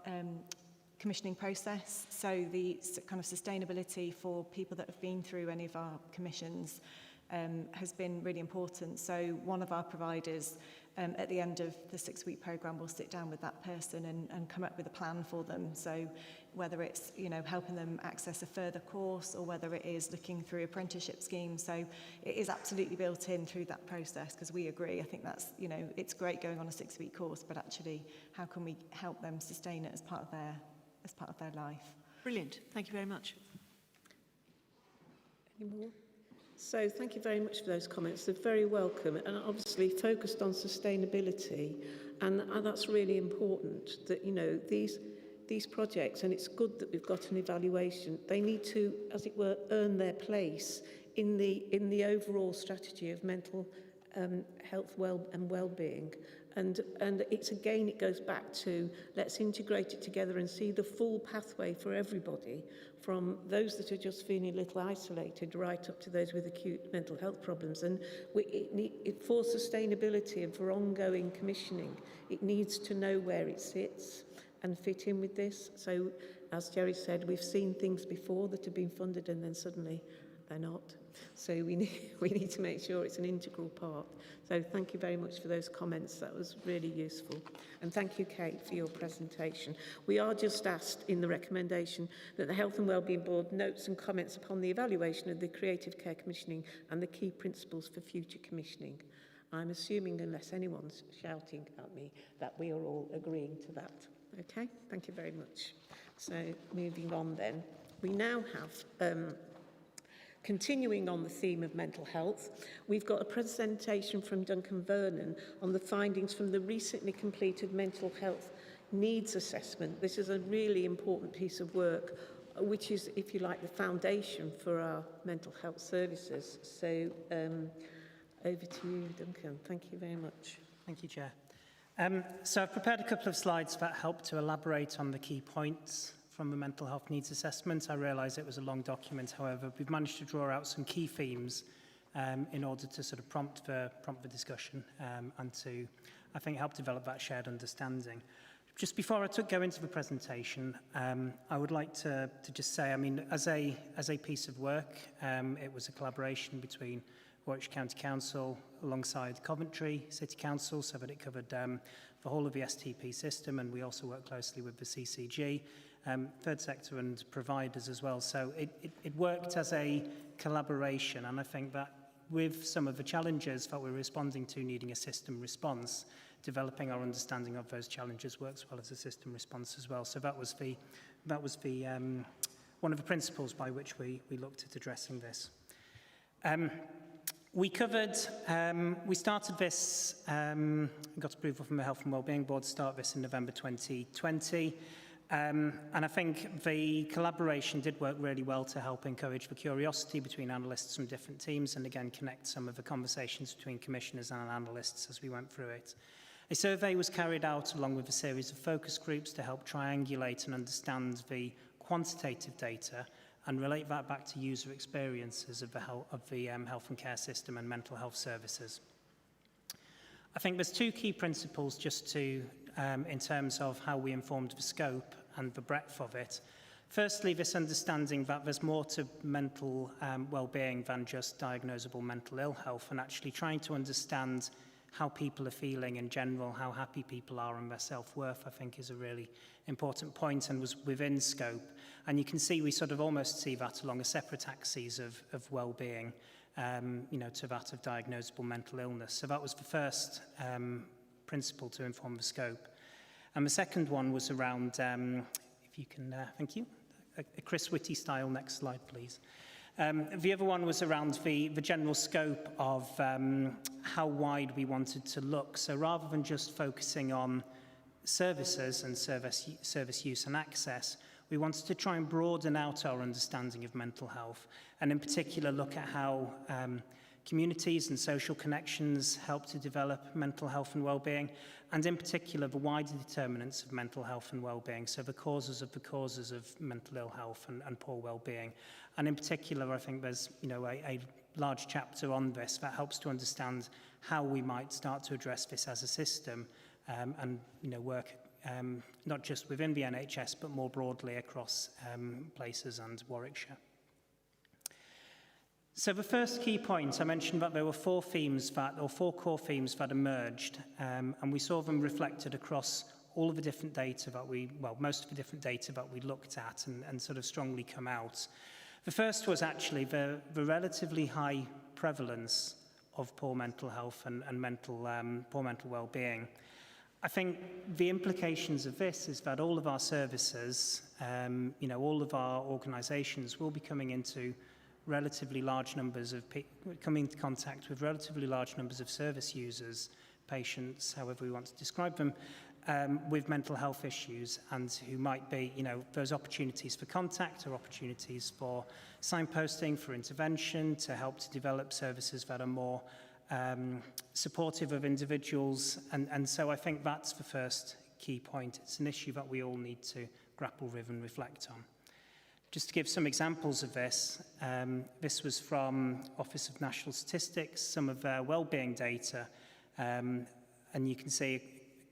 commissioning process. So the kind of sustainability for people that have been through any of our commissions has been really important. So one of our providers at the end of the 6-week programme will sit down with that person and come up with a plan for them. So whether it's, you know, helping them access a further course or whether it is looking through apprenticeship schemes. So it is absolutely built in through that process, because we agree. I think that's, you know, it's great going on a 6-week course, but actually how can we help them sustain it as part of their life? Brilliant. Thank you very much. Any more? So thank you very much for those comments. They're very welcome and obviously focused on sustainability, and that's really important that, you know, these projects, and it's good that we've got an evaluation, they need to, as it were, earn their place in the overall strategy of mental health and well-being. And it's again, it goes back to let's integrate it together and see the full pathway for everybody, from those that are just feeling a little isolated right up to those with acute mental health problems. And for sustainability and for ongoing commissioning, it needs to know where it sits and fit in with this. So as Jerry said, we've seen things before that have been funded and then suddenly they're not. So we need to make sure it's an integral part. So thank you very much for those comments. That was really useful. And thank you, Kate, for your presentation. We are just asked in the recommendation that the Health and Wellbeing Board notes and comments upon the evaluation of the creative care commissioning and the key principles for future commissioning. I'm assuming, unless anyone's shouting at me, that we are all agreeing to that. Okay, thank you very much. So moving on then, we now have continuing on the theme of mental health, we've got a presentation from Duncan Vernon on the findings from the recently completed mental health needs assessment. This is a really important piece of work, which is, if you like, the foundation for our mental health services. So over to you, Duncan. Thank you very much. Thank you, Chair. So I've prepared a couple of slides that help to elaborate on the key points from the mental health needs assessment. I realise it was a long document, however, we've managed to draw out some key themes in order to sort of prompt the discussion and to, I think, help develop that shared understanding. Just before I go into the presentation, I would like to just say, I mean, as a piece of work, it was a collaboration between Warwickshire County Council alongside Coventry City Council, so that it covered the whole of the STP system, and we also worked closely with the CCG, third sector and providers as well. So it worked as a collaboration, and I think that with some of the challenges that we're responding to needing a system response, developing our understanding of those challenges works well as a system response as well. So that was the one of the principles by which we looked at addressing this. We started this, got approval from the Health and Wellbeing Board to start this in November 2020. And I think the collaboration did work really well to help encourage the curiosity between analysts from different teams and again connect some of the conversations between commissioners and analysts as we went through it. A survey was carried out along with a series of focus groups to help triangulate and understand the quantitative data and relate that back to user experiences of the health and care system and mental health services. I think there's two key principles just to, in terms of how we informed the scope and the breadth of it. Firstly, this understanding that there's more to mental well-being than just diagnosable mental ill health, and actually trying to understand how people are feeling in general, how happy people are and their self-worth, I think is a really important point and was within scope. And you can see we sort of almost see that along a separate axis of well-being, you know, to that of diagnosable mental illness. So that was the first principle to inform the scope. And the second one was around, if you can, thank you, a Chris Whitty style, next slide, please. The other one was around the general scope of how wide we wanted to look. So rather than just focusing on services and service use and access, we wanted to try and broaden out our understanding of mental health, and in particular look at how communities and social connections help to develop mental health and well-being, and in particular the wider determinants of mental health and well-being, so the causes of mental ill health and poor well-being. And in particular, I think there's, you know, a large chapter on this that helps to understand how we might start to address this as a system and, you know, work not just within the NHS, but more broadly across places and Warwickshire. So the first key point, I mentioned that there were four core themes that emerged, and we saw them reflected across all of the different data that most of the different data that we looked at and sort of strongly come out. The first was actually the relatively high prevalence of poor mental health and poor mental well-being. I think the implications of this is that all of our services, all of our organisations will be coming into relatively large numbers of coming into contact with relatively large numbers of service users, patients, however we want to describe them, with mental health issues, and who might be, those opportunities for contact or opportunities for signposting, for intervention, to help to develop services that are more supportive of individuals. And so I think that's the first key point. It's an issue that we all need to grapple with and reflect on. Just to give some examples of this, this was from Office of National Statistics, some of their wellbeing data, and you can see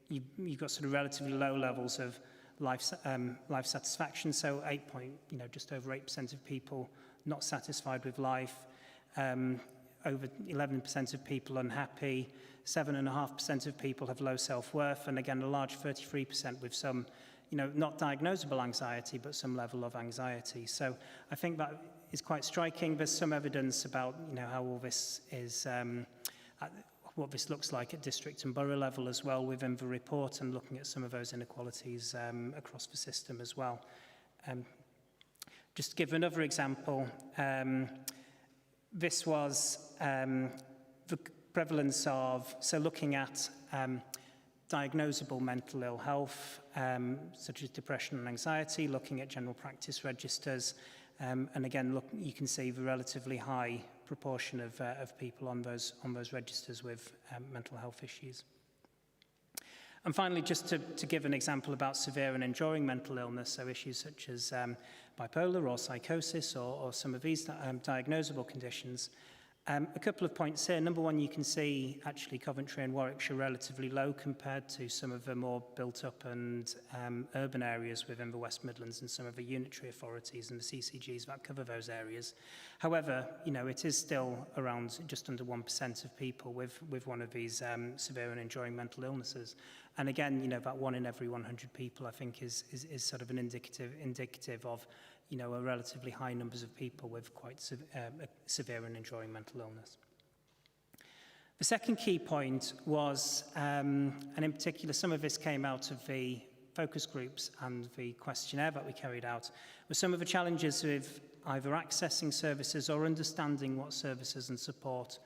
you've got sort of relatively low levels of life satisfaction, so just over 8% of people not satisfied with life, over 11% of people unhappy, 7.5% of people have low self-worth, and again a large 33% with some not diagnosable anxiety, but some level of anxiety. So I think that is quite striking. There's some evidence about, how all this is, what this looks like at district and borough level as well within the report, and looking at some of those inequalities across the system as well. Just to give another example, this was the prevalence of, so looking at diagnosable mental ill health, such as depression and anxiety, looking at general practice registers, and again, you can see the relatively high proportion of people on those registers with mental health issues. And finally, just to give an example about severe and enduring mental illness, so issues such as bipolar or psychosis or some of these diagnosable conditions. A couple of points here. Number one, you can see actually Coventry and Warwickshire relatively low compared to some of the more built up and urban areas within the West Midlands and some of the unitary authorities and the CCGs that cover those areas. However, it is still around just under 1% of people with one of these severe and enduring mental illnesses. And again, that 1 in every 100 people, I think, is sort of an indicative of a relatively high numbers of people with quite severe and enduring mental illness. The second key point was, and in particular some of this came out of the focus groups and the questionnaire that we carried out, were some of the challenges with either accessing services or understanding what services and support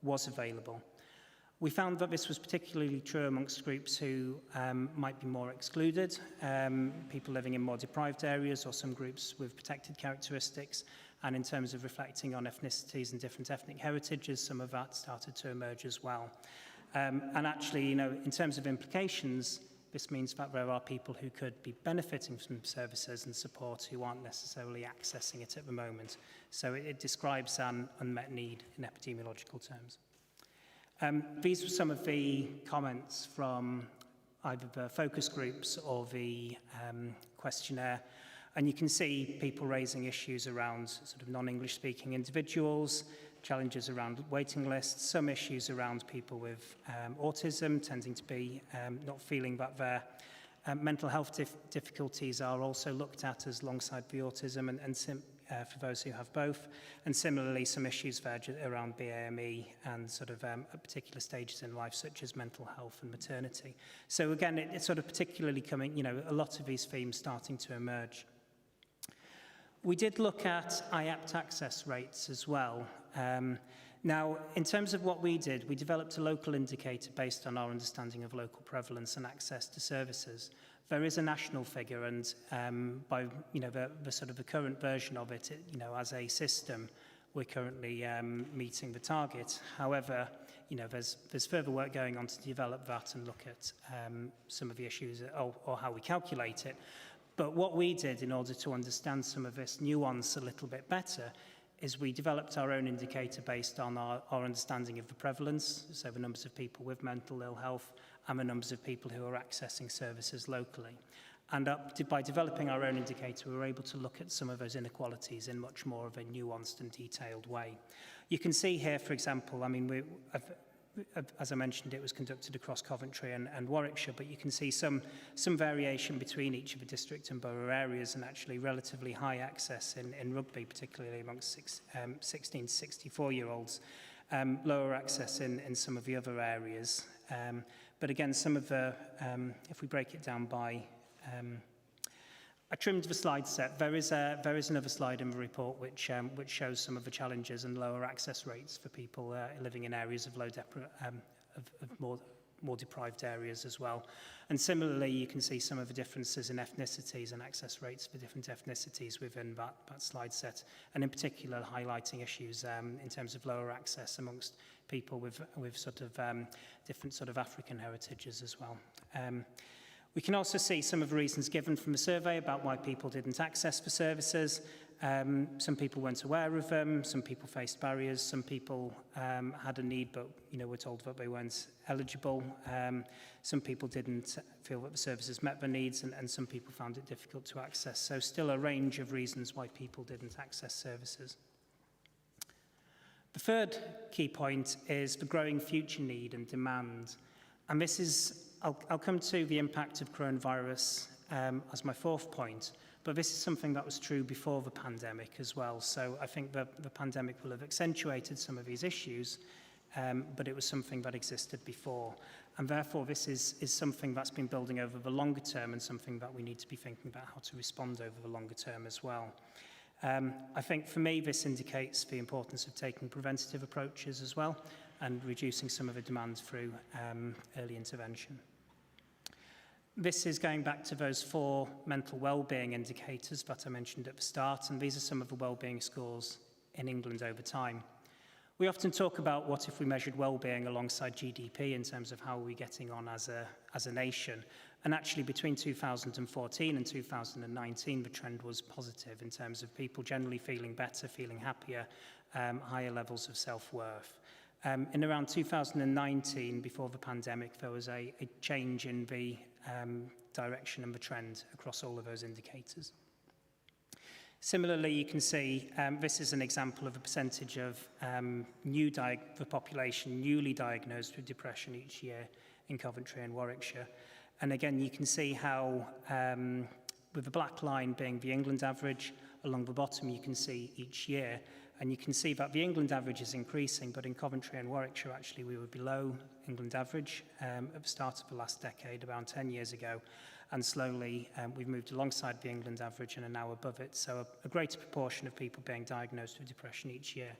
was available. We found that this was particularly true amongst groups who might be more excluded, people living in more deprived areas or some groups with protected characteristics, and in terms of reflecting on ethnicities and different ethnic heritages, some of that started to emerge as well. And actually, in terms of implications, this means that there are people who could be benefiting from services and support who aren't necessarily accessing it at the moment. So it describes an unmet need in epidemiological terms. These were some of the comments from either the focus groups or the questionnaire. And you can see people raising issues around sort of non-English speaking individuals, challenges around waiting lists, some issues around people with autism tending to be not feeling that their mental health difficulties are also looked at as alongside the autism and for those who have both, and similarly some issues there around BAME and sort of at particular stages in life such as mental health and maternity. So again, it's sort of particularly coming, a lot of these themes starting to emerge. We did look at IAPT access rates as well. Now, in terms of what we did, we developed a local indicator based on our understanding of local prevalence and access to services. There is a national figure, and by the sort of the current version of it, as a system, we're currently meeting the target. However, there's further work going on to develop that and look at some of the issues or how we calculate it. But what we did in order to understand some of this nuance a little bit better is we developed our own indicator based on our understanding of the prevalence, so the numbers of people with mental ill health and the numbers of people who are accessing services locally. And by developing our own indicator, we were able to look at some of those inequalities in much more of a nuanced and detailed way. You can see here, for example, I mean, as I mentioned, it was conducted across Coventry and Warwickshire, but you can see some variation between each of the district and borough areas, and actually relatively high access in Rugby, particularly amongst 16 to 64-year-olds, lower access in some of the other areas. But again, some of the, if we break it down by, I trimmed the slide set. There is another slide in the report which shows some of the challenges and lower access rates for people living in areas of more deprived areas as well. And similarly, you can see some of the differences in ethnicities and access rates for different ethnicities within that slide set, and in particular highlighting issues in terms of lower access amongst people with sort of different sort of African heritages as well. We can also see some of the reasons given from the survey about why people didn't access the services. Some people weren't aware of them, some people faced barriers, some people had a need but were told that they weren't eligible. Some people didn't feel that the services met their needs, and some people found it difficult to access. So still a range of reasons why people didn't access services. The third key point is the growing future need and demand. And this is, I'll come to the impact of coronavirus as my fourth point, but this is something that was true before the pandemic as well. So I think that the pandemic will have accentuated some of these issues, but it was something that existed before. And therefore, this is something that's been building over the longer term, and something that we need to be thinking about how to respond over the longer term as well. I think for me, this indicates the importance of taking preventative approaches as well, and reducing some of the demand through early intervention. This is going back to those 4 mental wellbeing indicators that I mentioned at the start, and these are some of the wellbeing scores in England over time. We often talk about what if we measured wellbeing alongside GDP in terms of how we're getting on as a nation. And actually between 2014 and 2019, the trend was positive in terms of people generally feeling better, feeling happier, higher levels of self-worth. In around 2019, before the pandemic, there was a change in the direction and the trend across all of those indicators. Similarly, you can see this is an example of a percentage of the population newly diagnosed with depression each year in Coventry and Warwickshire. And again, you can see how, with the black line being the England average, along the bottom you can see each year. And you can see that the England average is increasing, but in Coventry and Warwickshire, actually, we were below England average at the start of the last decade, around 10 years ago. And slowly, we've moved alongside the England average and are now above it. So a greater proportion of people being diagnosed with depression each year.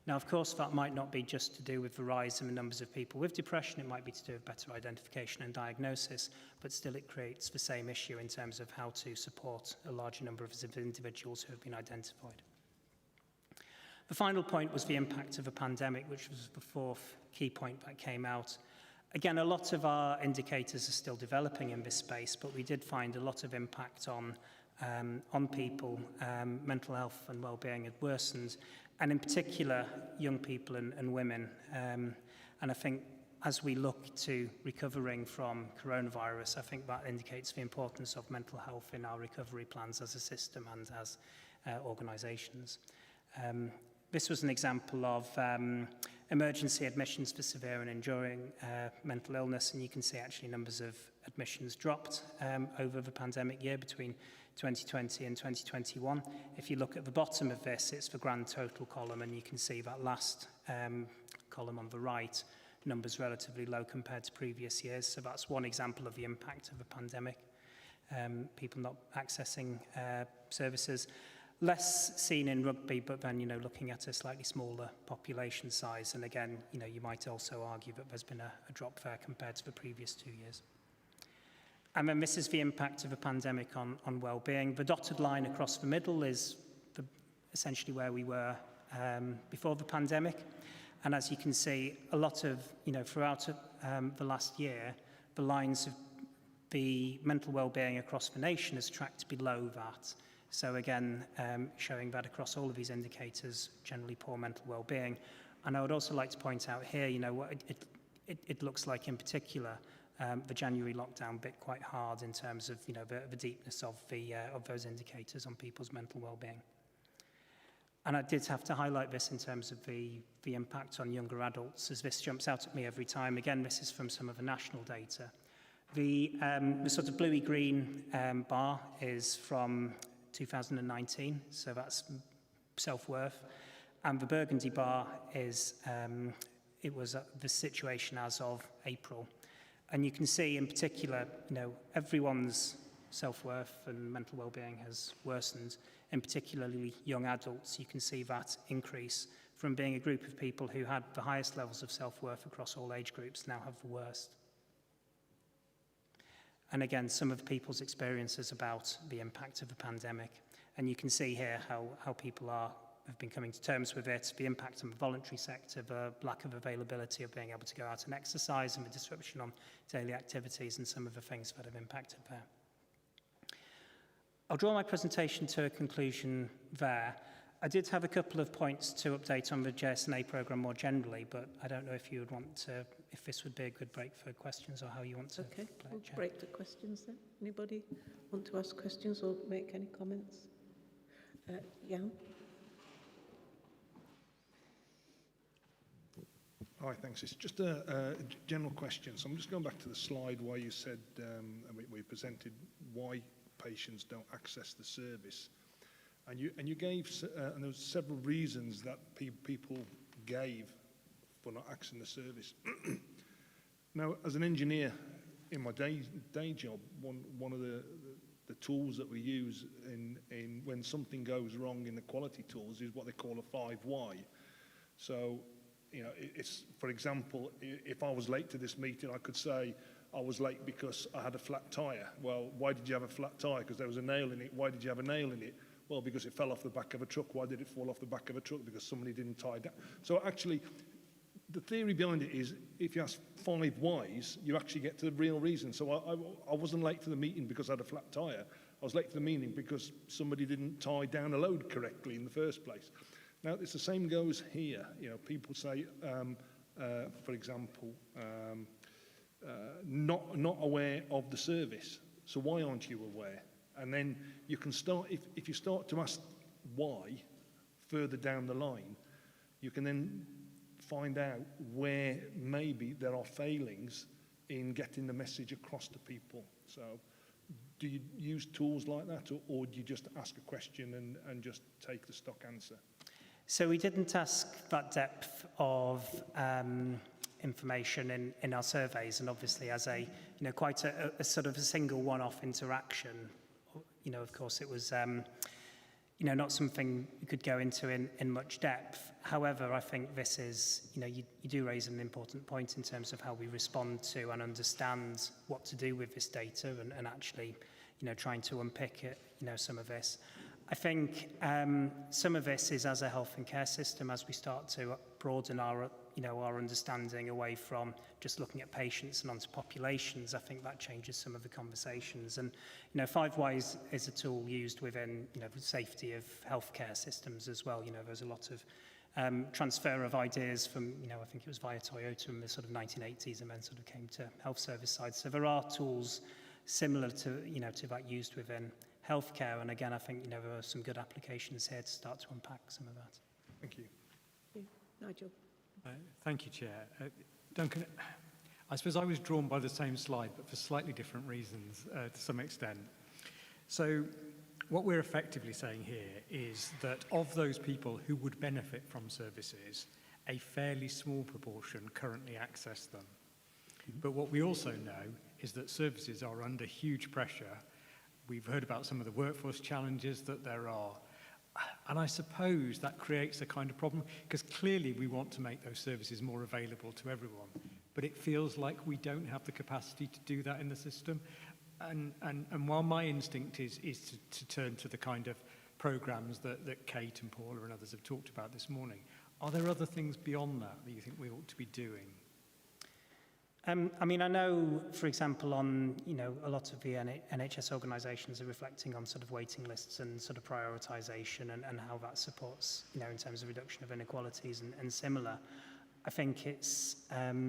Now, of course, that might not be just to do with the rise in the numbers of people with depression. It might be to do with better identification and diagnosis, but still it creates the same issue in terms of how to support a larger number of individuals who have been identified. The final point was the impact of the pandemic, which was the fourth key point that came out. Again, a lot of our indicators are still developing in this space, but we did find a lot of impact on people. Mental health and well-being had worsened, and in particular, young people and women. And I think as we look to recovering from coronavirus, I think that indicates the importance of mental health in our recovery plans as a system and as organisations. This was an example of emergency admissions for severe and enduring mental illness, and you can see actually numbers of admissions dropped over the pandemic year between 2020 and 2021. If you look at the bottom of this, it's the grand total column, and you can see that last column on the right, numbers relatively low compared to previous years. So that's one example of the impact of the pandemic, people not accessing services. Less seen in Rugby, but then, looking at a slightly smaller population size. And again, you might also argue that there's been a drop there compared to the previous 2 years. And then this is the impact of the pandemic on well-being. The dotted line across the middle is essentially where we were before the pandemic. And as you can see, a lot of, throughout the last year, the lines of the mental well-being across the nation has tracked below that. So again, showing that across all of these indicators, generally poor mental well-being. And I would also like to point out here, what it looks like in particular the January lockdown bit quite hard in terms of, the deepness of those indicators on people's mental well-being. And I did have to highlight this in terms of the impact on younger adults, as this jumps out at me every time. Again, this is from some of the national data. The sort of bluey-green bar is from 2019, so that's self-worth. And the burgundy bar is, it was the situation as of April. And you can see in particular, everyone's self-worth and mental well-being has worsened. In particularly young adults, you can see that increase from being a group of people who had the highest levels of self-worth across all age groups now have the worst. And again, some of people's experiences about the impact of the pandemic. And you can see here how people have been coming to terms with it, the impact on the voluntary sector, the lack of availability of being able to go out and exercise, and the disruption on daily activities, and some of the things that have impacted there. I'll draw my presentation to a conclusion there. I did have a couple of points to update on the JSNA programme more generally, but I don't know if you would want to, if this would be a good break for questions or how you want to Okay, play we'll it, Chair. break the questions then. Anybody want to ask questions or make any comments? Jan? Hi, thanks. It's just a general question. So I'm just going back to the slide where you said, we presented why patients don't access the service. And you gave, and there was several reasons that people gave for not accessing the service. Now, as an engineer in my day job, one of the tools that we use in when something goes wrong in the quality tools is what they call a 5 why. So, it's, for example, if I was late to this meeting, I could say I was late because I had a flat tyre. Well, why did you have a flat tyre? Because there was a nail in it. Why did you have a nail in it? Well, because it fell off the back of a truck. Why did it fall off the back of a truck? Because somebody didn't tie it down. So actually, the theory behind it is if you ask 5 whys, you actually get to the real reason. So I wasn't late for the meeting because I had a flat tyre. I was late for the meeting because somebody didn't tie down a load correctly in the first place. Now, it's the same goes here. People say, for example, not aware of the service. So why aren't you aware? And then you can start, if you start to ask why further down the line, you can then find out where maybe there are failings in getting the message across to people. So do you use tools like that, or do you just ask a question and just take the stock answer? So we didn't ask that depth of information in our surveys, and obviously as a quite a sort of a single one-off interaction, of course it was not something you could go into in much depth. However, I think this is, you do raise an important point in terms of how we respond to and understand what to do with this data, and actually trying to unpick it, some of this. I think some of this is as a health and care system, as we start to broaden our understanding away from just looking at patients and onto populations. I think that changes some of the conversations. And 5 whys is a tool used within the safety of healthcare systems as well. There's a lot of transfer of ideas from I think it was via Toyota in the sort of 1980s, and then sort of came to health service side. So there are tools similar to to that used within healthcare, and again, I think there are some good applications here to start to unpack some of that. Thank you. Nigel. Thank you, Chair. Duncan, I suppose I was drawn by the same slide, but for slightly different reasons to some extent. So what we're effectively saying here is that of those people who would benefit from services, a fairly small proportion currently access them. But what we also know is that services are under huge pressure. We've heard about some of the workforce challenges that there are. And I suppose that creates a kind of problem, because clearly we want to make those services more available to everyone. But it feels like we don't have the capacity to do that in the system. And while my instinct is to turn to the kind of programs that Kate and Paula and others have talked about this morning, are there other things beyond that you think we ought to be doing? I know, for example, on, a lot of the NHS organisations are reflecting on sort of waiting lists and sort of prioritisation and how that supports, in terms of reduction of inequalities and similar. I think it's, I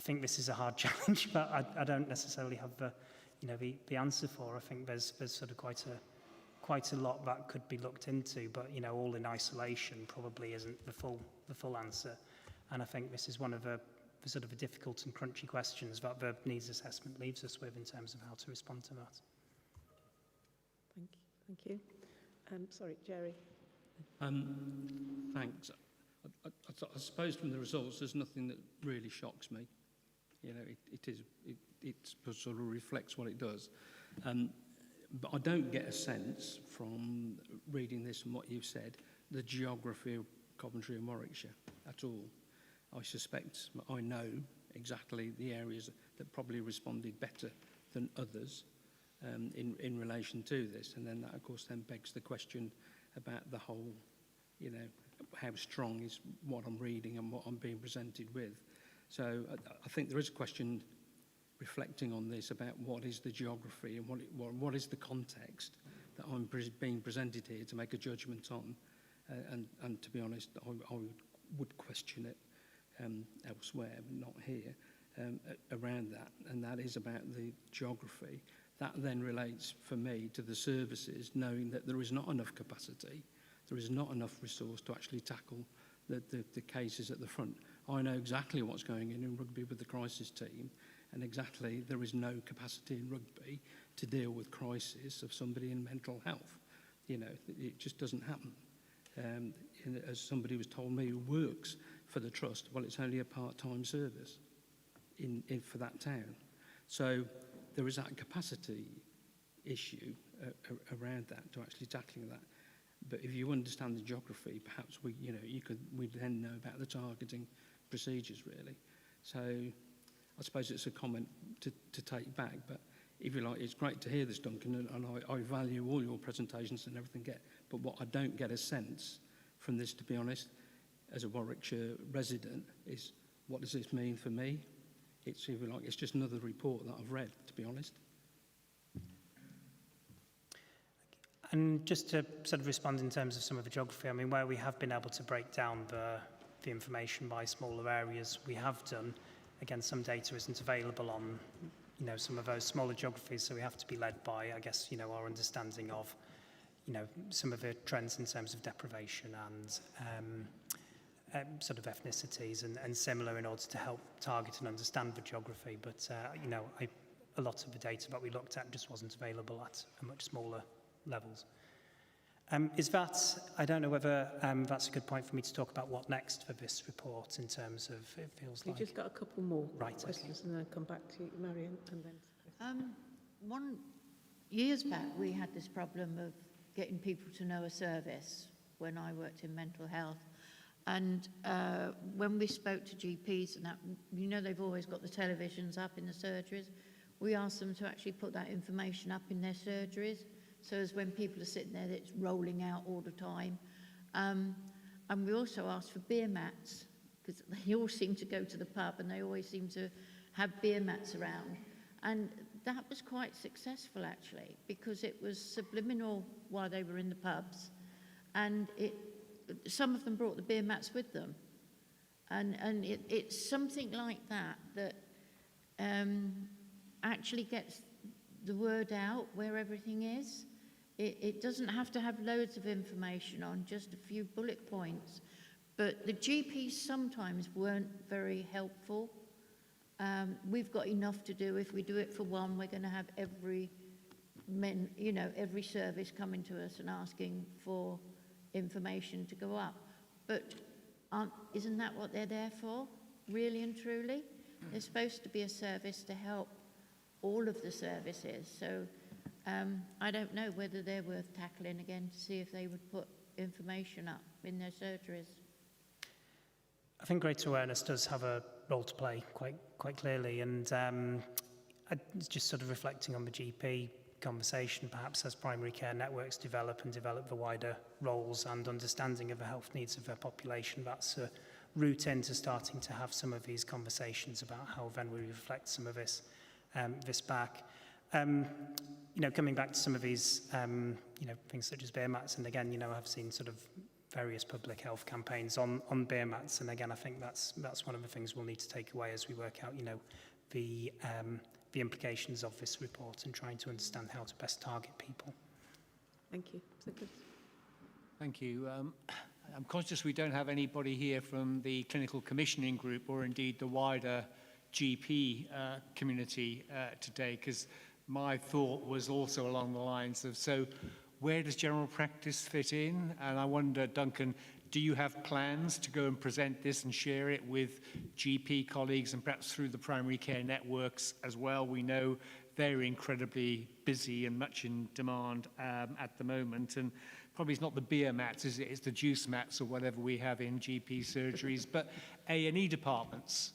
I think this is a hard challenge, but I don't necessarily have the answer for. I think there's sort of quite a lot that could be looked into, but all in isolation probably isn't the full answer. And I think this is one of the sort of difficult and crunchy questions that the needs assessment leaves us with in terms of how to respond to that. Thank you. Sorry, Jerry. Thanks. I suppose from the results, there's nothing that really shocks me. It sort of reflects what it does. But I don't get a sense from reading this and what you've said, the geography of Coventry and Warwickshire at all. I suspect, I know exactly the areas that probably responded better than others in relation to this. And then that, of course, then begs the question about the whole, how strong is what I'm reading and what I'm being presented with. So I think there is a question reflecting on this about what is the geography and what is the context that I'm being presented here to make a judgment on. And to be honest, I would question it elsewhere, but not here, around that. And that is about the geography. That then relates for me to the services, knowing that there is not enough capacity, there is not enough resource to actually tackle the cases at the front. I know exactly what's going in rugby with the crisis team, and exactly there is no capacity in rugby to deal with crisis of somebody in mental health. It just doesn't happen. As somebody was told me who works for the trust, well, it's only a part-time service for that town. So there is that capacity issue around that, to actually tackling that. But if you understand the geography, perhaps we'd then know about the targeting procedures, really. So I suppose it's a comment to take back, but if you like, it's great to hear this, Duncan, and I value all your presentations and everything. But what I don't get a sense from this, to be honest, as a Warwickshire resident, is what does this mean for me? It's, if you like, it's just another report that I've read, to be honest. And just to sort of respond in terms of some of the geography, I mean, where we have been able to break down the information by smaller areas, we have done. Again, some data isn't available on, some of those smaller geographies, so we have to be led by, I guess, our understanding of, some of the trends in terms of deprivation and sort of ethnicities and similar, in order to help target and understand the geography. But, a lot of the data that we looked at just wasn't available at a much smaller levels. I don't know whether that's a good point for me to talk about what next for this report in terms of, it feels like... You've just got a couple more questions, okay. And then I'll come back to you, Marion, and then... Years back, we had this problem of getting people to know a service when I worked in mental health. And when we spoke to GPs and that, they've always got the televisions up in the surgeries. We asked them to actually put that information up in their surgeries. So as when people are sitting there, it's rolling out all the time. And we also asked for beer mats, because they all seem to go to the pub and they always seem to have beer mats around. And that was quite successful, actually, because it was subliminal while they were in the pubs. And some of them brought the beer mats with them. And it's something like that actually gets the word out where everything is. It doesn't have to have loads of information on, just a few bullet points. But the GPs sometimes weren't very helpful. We've got enough to do. If we do it for one, we're going to have every service coming to us and asking for information to go up. But isn't that what they're there for, really and truly? They're supposed to be a service to help all of the services. So I don't know whether they're worth tackling again to see if they would put information up in their surgeries. I think greater awareness does have a role to play quite clearly, and just sort of reflecting on the GP conversation, perhaps as primary care networks develop the wider roles and understanding of the health needs of their population, that's a route into starting to have some of these conversations about how then we reflect some of this back. Coming back to some of these, things such as beer mats, and again, I've seen sort of various public health campaigns on beer mats. And again, I think that's one of the things we'll need to take away as we work out, the implications of this report and trying to understand how to best target people. Thank you. Thank you. I'm conscious we don't have anybody here from the clinical commissioning group or indeed the wider GP community today, because my thought was also along the lines of, so where does general practice fit in? And I wonder, Duncan, do you have plans to go and present this and share it with GP colleagues and perhaps through the primary care networks as well? We know they're incredibly busy and much in demand at the moment. And probably it's not the beer mats, is it? It's the juice mats or whatever we have in GP surgeries. But A&E departments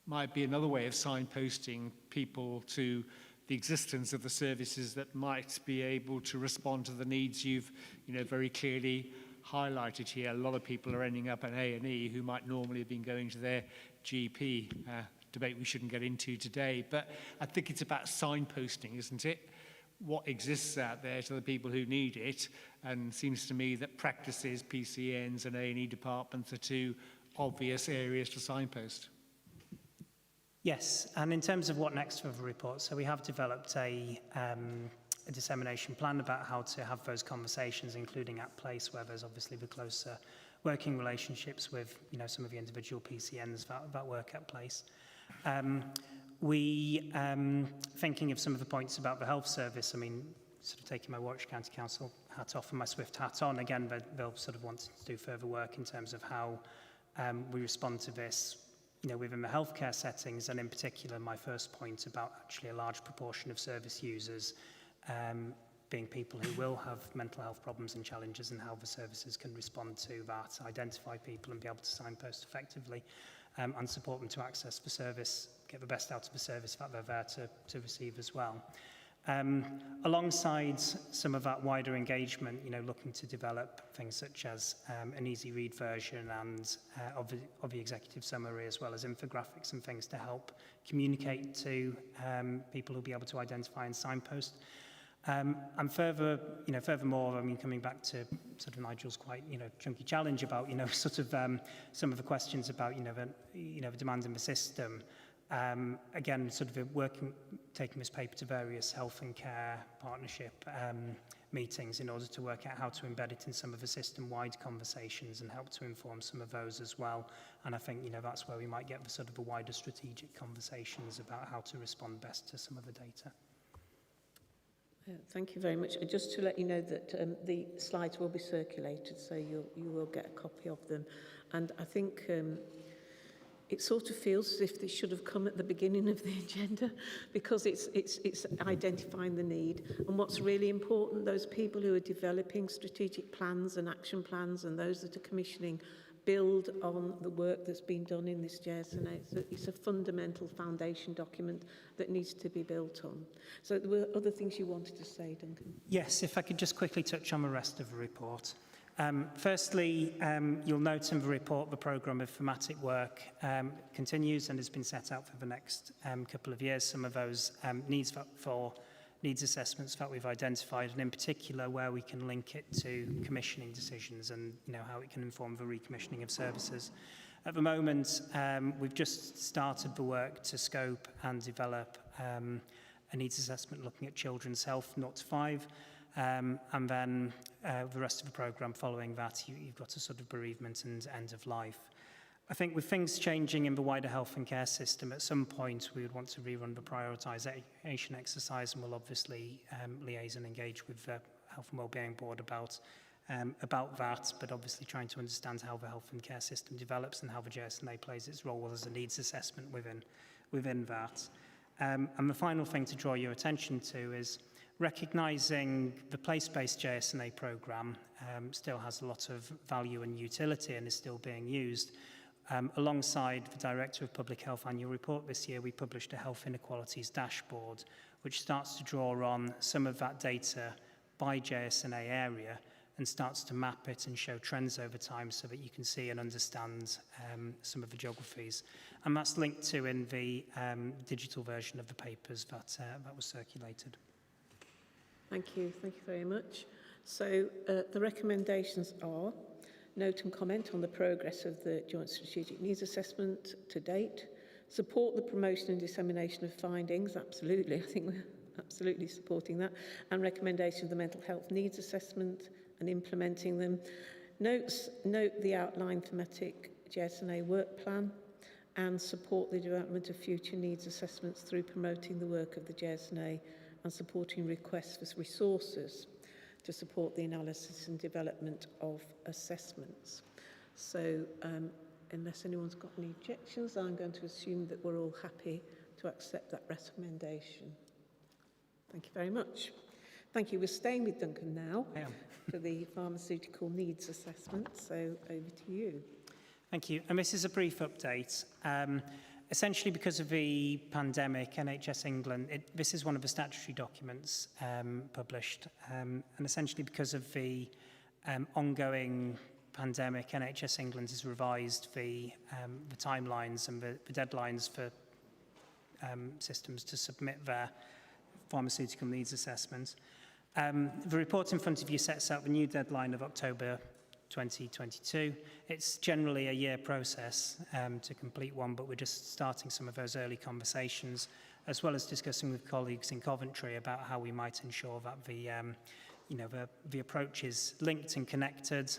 might be another way of signposting people to the existence of the services that might be able to respond to the needs you've, very clearly highlighted here. A lot of people are ending up at A&E who might normally have been going to their GP. Debate we shouldn't get into today, but I think it's about signposting, isn't it? What exists out there to the people who need it, and seems to me that practices, PCNs and A&E departments are two obvious areas to signpost. Yes, and in terms of what next for the report, so we have developed a dissemination plan about how to have those conversations, including at place, where there's obviously the closer working relationships with, some of the individual PCNs that work at place. Thinking of some of the points about the health service, sort of taking my Warwickshire County Council hat off and my Swift hat on, again, they'll sort of want to do further work in terms of how we respond to this, within the healthcare settings, and in particular, my first point about actually a large proportion of service users being people who will have mental health problems and challenges, and how the services can respond to that, identify people and be able to signpost effectively, and support them to access the service, get the best out of the service that they're there to receive as well. Alongside some of that wider engagement, looking to develop things such as an easy read version and of the executive summary, as well as infographics and things to help communicate to people who'll be able to identify and signpost. And furthermore, coming back to sort of Nigel's quite, chunky challenge about, sort of some of the questions about, the demand in the system. Again, sort of taking this paper to various health and care partnership meetings in order to work out how to embed it in some of the system-wide conversations and help to inform some of those as well. And I think, that's where we might get the sort of a wider strategic conversations about how to respond best to some of the data. Thank you very much. Just to let you know that the slides will be circulated, so you will get a copy of them. And I think it sort of feels as if they should have come at the beginning of the agenda, because it's identifying the need. And what's really important, those people who are developing strategic plans and action plans, and those that are commissioning, build on the work that's been done in this JSNA. It's a fundamental foundation document that needs to be built on. So there were other things you wanted to say, Duncan? Yes, if I could just quickly touch on the rest of the report. Firstly, you'll note in the report the programme of thematic work continues and has been set out for the next couple of years. Some of those needs assessments that we've identified, and in particular where we can link it to commissioning decisions and how it can inform the recommissioning of services. At the moment, we've just started the work to scope and develop a needs assessment looking at children's health 0 to 5. And then the rest of the programme following that, you've got a sort of bereavement and end of life. I think with things changing in the wider health and care system, at some point we would want to rerun the prioritisation exercise, and we'll obviously liaise and engage with the Health and Wellbeing Board about that, but obviously trying to understand how the health and care system develops and how the JSNA plays its role as a needs assessment within that. And the final thing to draw your attention to is recognising the place-based JSNA programme still has a lot of value and utility and is still being used. Alongside the Director of Public Health annual report this year, we published a Health Inequalities Dashboard, which starts to draw on some of that data by JSNA area and starts to map it and show trends over time so that you can see and understand some of the geographies. And that's linked to in the digital version of the papers that was circulated. Thank you very much. So the recommendations are note and comment on the progress of the Joint Strategic Needs Assessment to date, support the promotion and dissemination of findings, absolutely, I think we're absolutely supporting that, and recommendation of the Mental Health Needs Assessment and implementing them. Note the outlined thematic GSNA work plan and support the development of future needs assessments through promoting the work of the GSNA and supporting requests for resources to support the analysis and development of assessments. So unless anyone's got any objections, I'm going to assume that we're all happy to accept that recommendation. Thank you very much. Thank you. We're staying with Duncan now for the pharmaceutical needs assessment. So over to you. Thank you. And this is a brief update. Essentially, because of the pandemic, NHS England, this is one of the statutory documents published. And essentially, because of the ongoing pandemic, NHS England has revised the timelines and the deadlines for systems to submit their pharmaceutical needs assessments. The report in front of you sets out the new deadline of October 2022. It's generally a year process to complete one, but we're just starting some of those early conversations, as well as discussing with colleagues in Coventry about how we might ensure that the approach is linked and connected,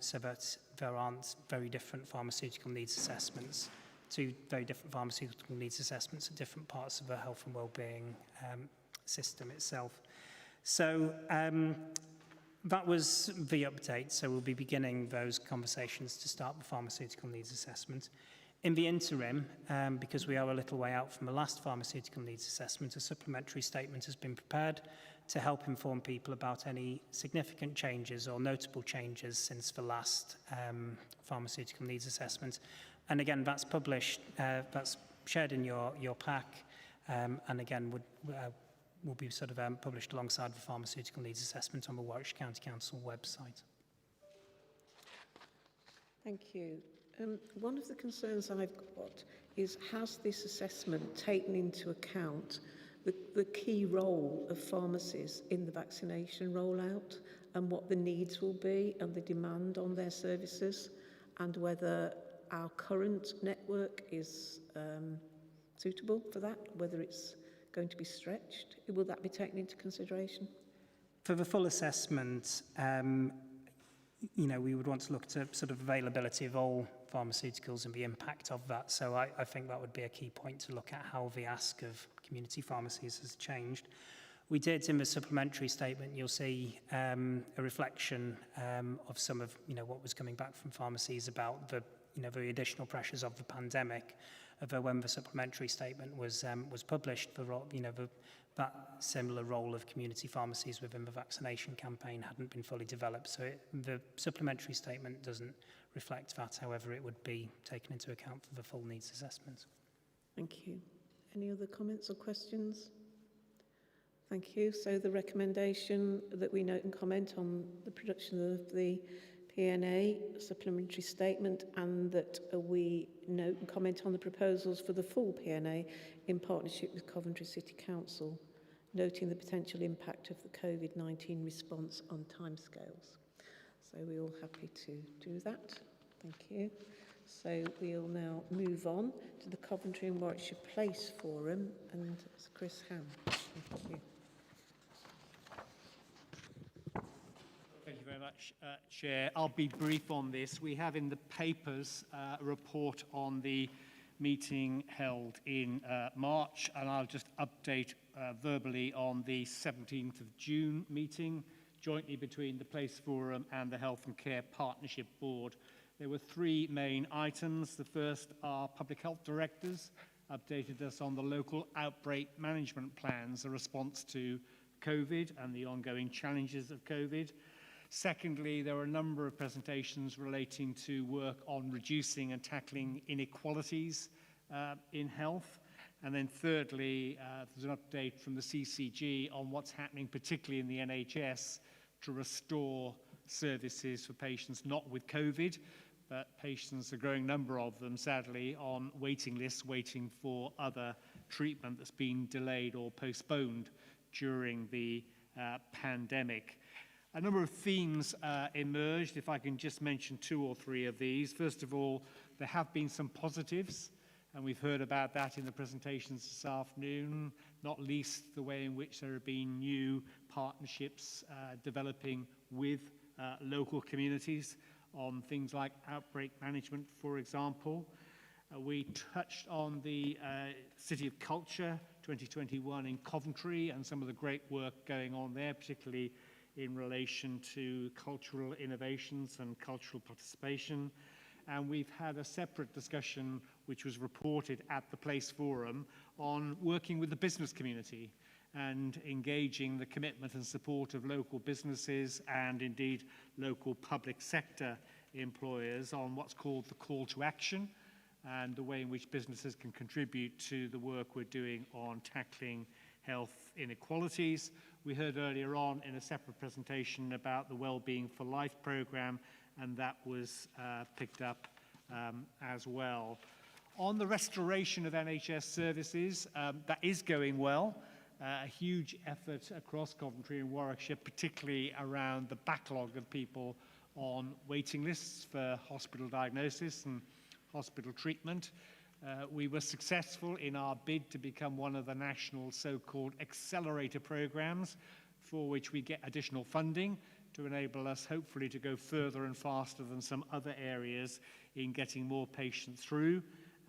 so that there aren't very different pharmaceutical needs assessments, two very different pharmaceutical needs assessments at different parts of the health and wellbeing system itself. So that was the update. So we'll be beginning those conversations to start the pharmaceutical needs assessment. In the interim, because we are a little way out from the last pharmaceutical needs assessment, a supplementary statement has been prepared to help inform people about any significant changes or notable changes since the last pharmaceutical needs assessment. And again, that's published, that's shared in your pack, and again will be sort of published alongside the pharmaceutical needs assessment on the Warwickshire County Council website. Thank you. One of the concerns I've got is, has this assessment taken into account the key role of pharmacies in the vaccination rollout and what the needs will be and the demand on their services, and whether our current network is suitable for that, whether it's going to be stretched? Will that be taken into consideration? For the full assessment, we would want to look to sort of availability of all pharmaceuticals and the impact of that. So I think that would be a key point to look at how the ask of community pharmacies has changed. We did, in the supplementary statement, you'll see a reflection of some of what was coming back from pharmacies about the additional pressures of the pandemic. When the supplementary statement was published, that similar role of community pharmacies within the vaccination campaign hadn't been fully developed. So the supplementary statement doesn't reflect that. However, it would be taken into account for the full needs assessment. Thank you. Any other comments or questions? Thank you. So the recommendation that we note and comment on the production of the PNA supplementary statement, and that we note and comment on the proposals for the full PNA in partnership with Coventry City Council, noting the potential impact of the COVID-19 response on timescales. So we're all happy to do that. Thank you. So we'll now move on to the Coventry and Warwickshire Place Forum, and it's Chris Ham. Thank you. Thank you very much, Chair. I'll be brief on this. We have in the papers a report on the meeting held in March, and I'll just update verbally on the 17th of June meeting, jointly between the Place Forum and the Health and Care Partnership Board. There were three main items. The first, our public health directors updated us on the local outbreak management plans, a response to COVID and the ongoing challenges of COVID. Secondly, there were a number of presentations relating to work on reducing and tackling inequalities in health. And then thirdly, there's an update from the CCG on what's happening, particularly in the NHS, to restore services for patients not with COVID, but patients, a growing number of them, sadly, on waiting lists, waiting for other treatment that's been delayed or postponed during the pandemic. A number of themes emerged, if I can just mention 2 or 3 of these. First of all, there have been some positives, and we've heard about that in the presentations this afternoon, not least the way in which there have been new partnerships developing with local communities on things like outbreak management, for example. We touched on the City of Culture 2021 in Coventry and some of the great work going on there, particularly in relation to cultural innovations and cultural participation. And we've had a separate discussion, which was reported at the Place Forum, on working with the business community and engaging the commitment and support of local businesses and indeed local public sector employers on what's called the call to action and the way in which businesses can contribute to the work we're doing on tackling health inequalities. We heard earlier on in a separate presentation about the Wellbeing for Life programme, and that was picked up as well. On the restoration of NHS services, that is going well. A huge effort across Coventry and Warwickshire, particularly around the backlog of people on waiting lists for hospital diagnosis and hospital treatment. We were successful in our bid to become one of the national so-called accelerator programs, for which we get additional funding to enable us hopefully to go further and faster than some other areas in getting more patients through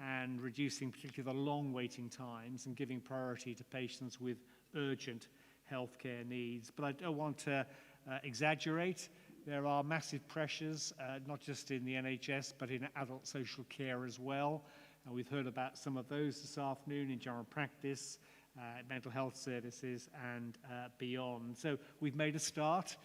and reducing particularly the long waiting times and giving priority to patients with urgent healthcare needs. But I don't want to exaggerate. There are massive pressures, not just in the NHS, but in adult social care as well. And we've heard about some of those this afternoon in general practice, mental health services, and beyond. So we've made a start,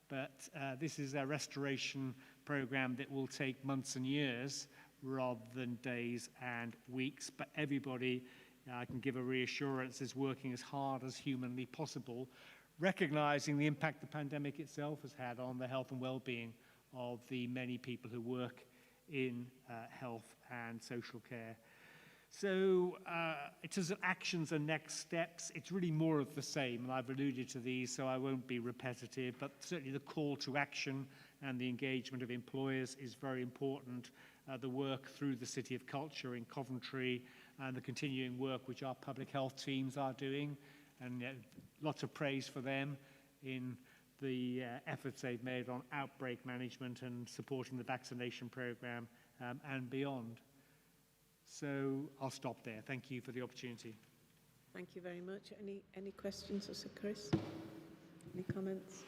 but this is a restoration program that will take months and years rather than days and weeks. But everybody, I can give a reassurance, is working as hard as humanly possible, recognizing the impact the pandemic itself has had on the health and well-being of the many people who work in health and social care. So in terms of actions and next steps, it's really more of the same, and I've alluded to these, so I won't be repetitive, but certainly the call to action and the engagement of employers is very important. The work through the City of Culture in Coventry and the continuing work which our public health teams are doing, and lots of praise for them in the efforts they've made on outbreak management and supporting the vaccination programme and beyond. So I'll stop there. Thank you for the opportunity. Thank you very much. Any questions, Sir Chris? Any comments?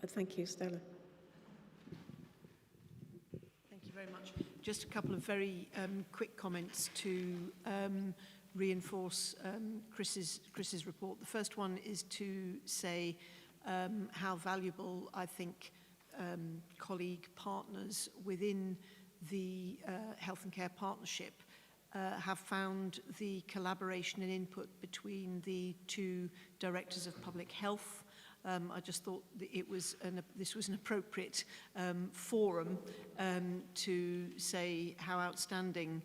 Thank you, Stella. Thank you very much. Just a couple of very quick comments to reinforce Chris's report. The first one is to say how valuable I think colleague partners within the Health and Care Partnership have found the collaboration and input between the 2 directors of public health. I just thought that this was an appropriate forum to say how outstanding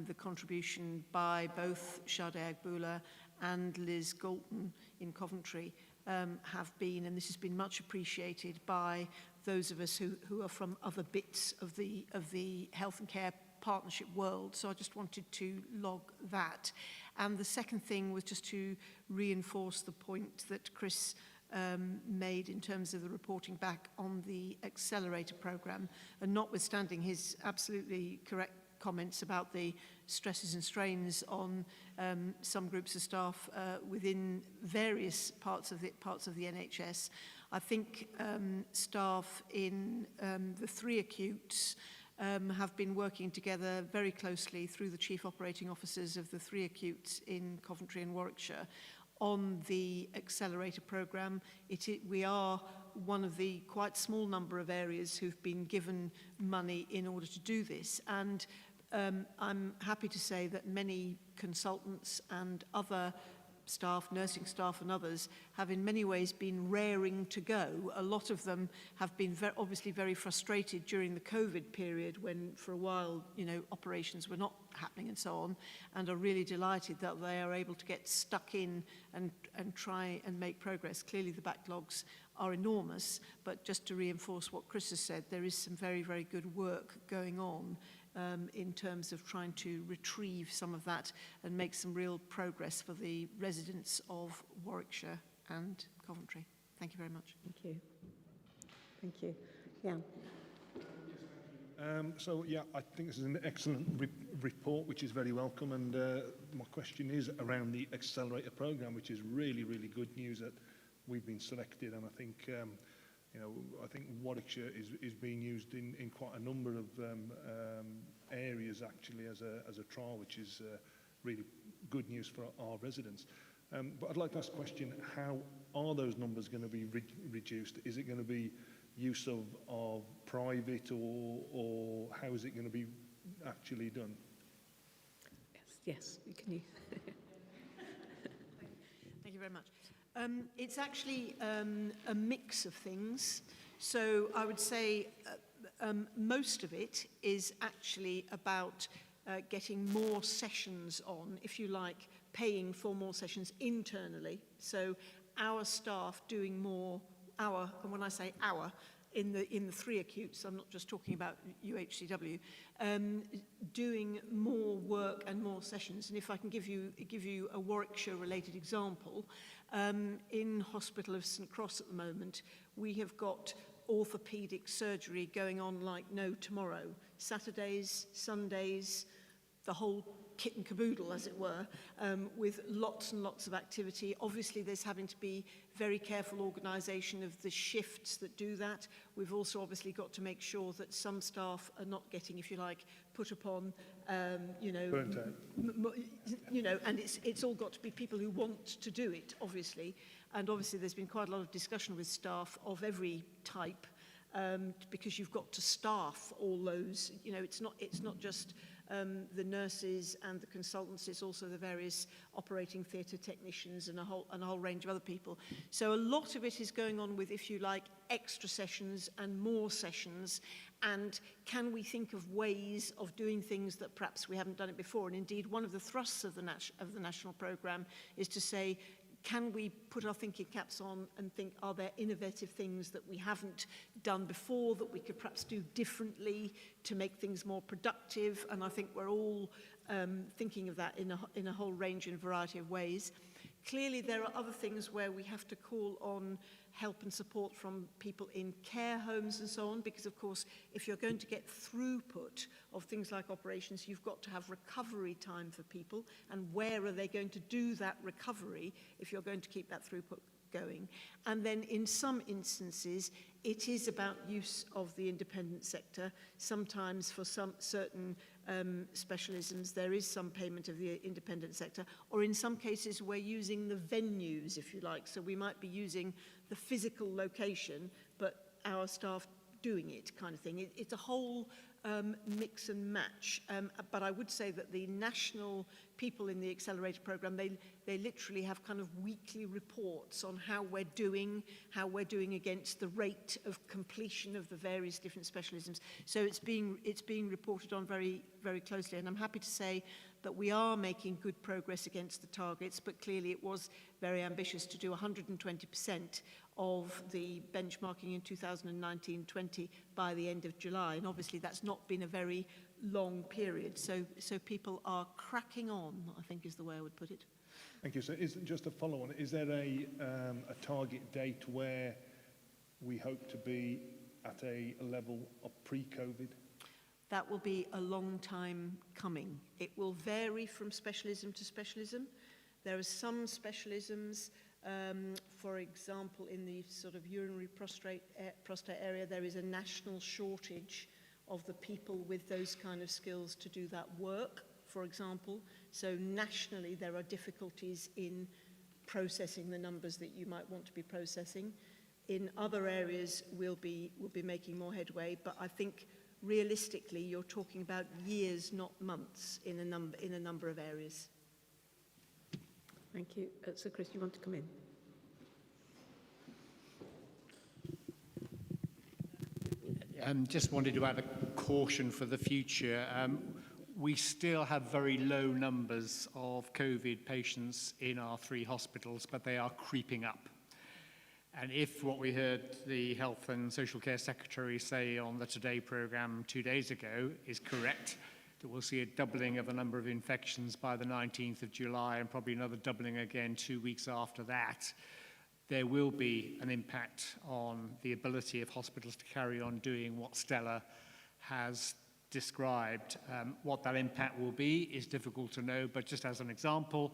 the contribution by both Sade Agboola and Liz Galton in Coventry have been, and this has been much appreciated by those of us who are from other bits of the health and care partnership world. So I just wanted to log that. And the second thing was just to reinforce the point that Chris made in terms of the reporting back on the accelerator programme, and notwithstanding his absolutely correct comments about the stresses and strains on some groups of staff within various parts of the NHS. I think staff in the 3 acutes have been working together very closely through the chief operating officers of the 3 acutes in Coventry and Warwickshire on the accelerator programme. We are one of the quite small number of areas who've been given money in order to do this, and I'm happy to say that many consultants and other staff, nursing staff and others have in many ways been raring to go. A lot of them have been obviously very frustrated during the COVID period when for a while, operations were not happening and so on, and are really delighted that they are able to get stuck in and try and make progress. Clearly the backlogs are enormous, but just to reinforce what Chris has said, there is some very, very good work going on in terms of trying to retrieve some of that and make some real progress for the residents of Warwickshire and Coventry. Thank you very much. Thank you. Thank you. Yeah. I think this is an excellent report, which is very welcome. And my question is around the Accelerator programme, which is really, really good news that we've been selected. And I think, I think Warwickshire is being used in quite a number of areas actually as a trial, which is really good news for our residents. But I'd like to ask a question: how are those numbers going to be reduced? Is it going to be use of private, or how is it going to be actually done? Yes, can you? Thank you very much. It's actually a mix of things. So I would say most of it is actually about getting more sessions on, if you like, paying for more sessions internally. So our staff doing more, and when I say our, in the 3 acutes, I'm not just talking about UHCW, doing more work and more sessions. And if I can give you a Warwickshire-related example, in Hospital of St Cross at the moment, we have got orthopaedic surgery going on like no tomorrow. Saturdays, Sundays, the whole kit and caboodle, as it were, with lots and lots of activity. Obviously, there's having to be very careful organisation of the shifts that do that. We've also obviously got to make sure that some staff are not getting, if you like, put upon, Burnt out. And it's all got to be people who want to do it, obviously. And obviously, there's been quite a lot of discussion with staff of every type, because you've got to staff all those. It's not just the nurses and the consultants, it's also the various operating theatre technicians and a whole range of other people. So a lot of it is going on with, if you like, extra sessions and more sessions, and can we think of ways of doing things that perhaps we haven't done it before? And indeed, one of the thrusts of the national programme is to say, can we put our thinking caps on and think, are there innovative things that we haven't done before that we could perhaps do differently to make things more productive? And I think we're all thinking of that in a whole range and variety of ways. Clearly, there are other things where we have to call on help and support from people in care homes and so on, because of course, if you're going to get throughput of things like operations, you've got to have recovery time for people, and where are they going to do that recovery if you're going to keep that throughput going? And then in some instances, it is about use of the independent sector. Sometimes for some certain specialisms, there is some payment of the independent sector, or in some cases, we're using the venues, if you like. So we might be using the physical location, but our staff doing it, kind of thing. It's a whole mix and match. But I would say that the national people in the Accelerator programme, they literally have kind of weekly reports on how we're doing against the rate of completion of the various different specialisms. So it's being reported on very, very closely. And I'm happy to say that we are making good progress against the targets, but clearly it was very ambitious to do 120% of the benchmarking in 2019-20 by the end of July. And obviously that's not been a very long period. So people are cracking on, I think is the way I would put it. Thank you. So just a follow on, is there a target date where we hope to be at a level of pre-COVID? That will be a long time coming. It will vary from specialism to specialism. There are some specialisms, for example, in the sort of urinary prostate area, there is a national shortage of the people with those kind of skills to do that work, for example. So nationally, there are difficulties in processing the numbers that you might want to be processing. In other areas, we'll be making more headway, but I think realistically, you're talking about years, not months, in a number of areas. Thank you. So, Chris, you want to come in? Just wanted to add a caution for the future. We still have very low numbers of COVID patients in our 3 hospitals, but they are creeping up. And if what we heard the Health and Social Care Secretary say on the Today programme 2 days ago is correct, that we'll see a doubling of the number of infections by the 19th of July and probably another doubling again 2 weeks after that, there will be an impact on the ability of hospitals to carry on doing what Stella has described. What that impact will be is difficult to know, but just as an example,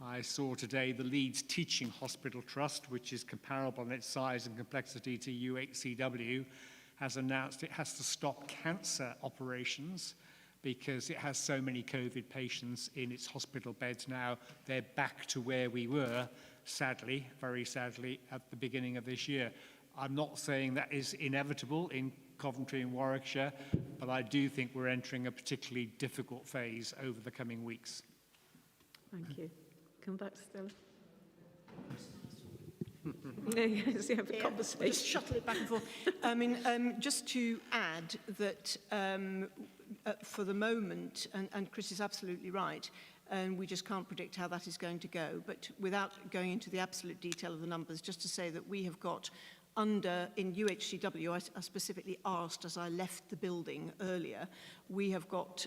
I saw today the Leeds Teaching Hospital Trust, which is comparable in its size and complexity to UHCW, has announced it has to stop cancer operations because it has so many COVID patients in its hospital beds now. They're back to where we were, sadly, very sadly, at the beginning of this year. I'm not saying that is inevitable in Coventry and Warwickshire, but I do think we're entering a particularly difficult phase over the coming weeks. Thank you. Come back, Stella. Yes, you have a conversation. We'll just shuttle it back and forth. I mean, just to add that for the moment, and Chris is absolutely right, and we just can't predict how that is going to go, but without going into the absolute detail of the numbers, just to say that we have got in UHCW, I specifically asked as I left the building earlier, we have got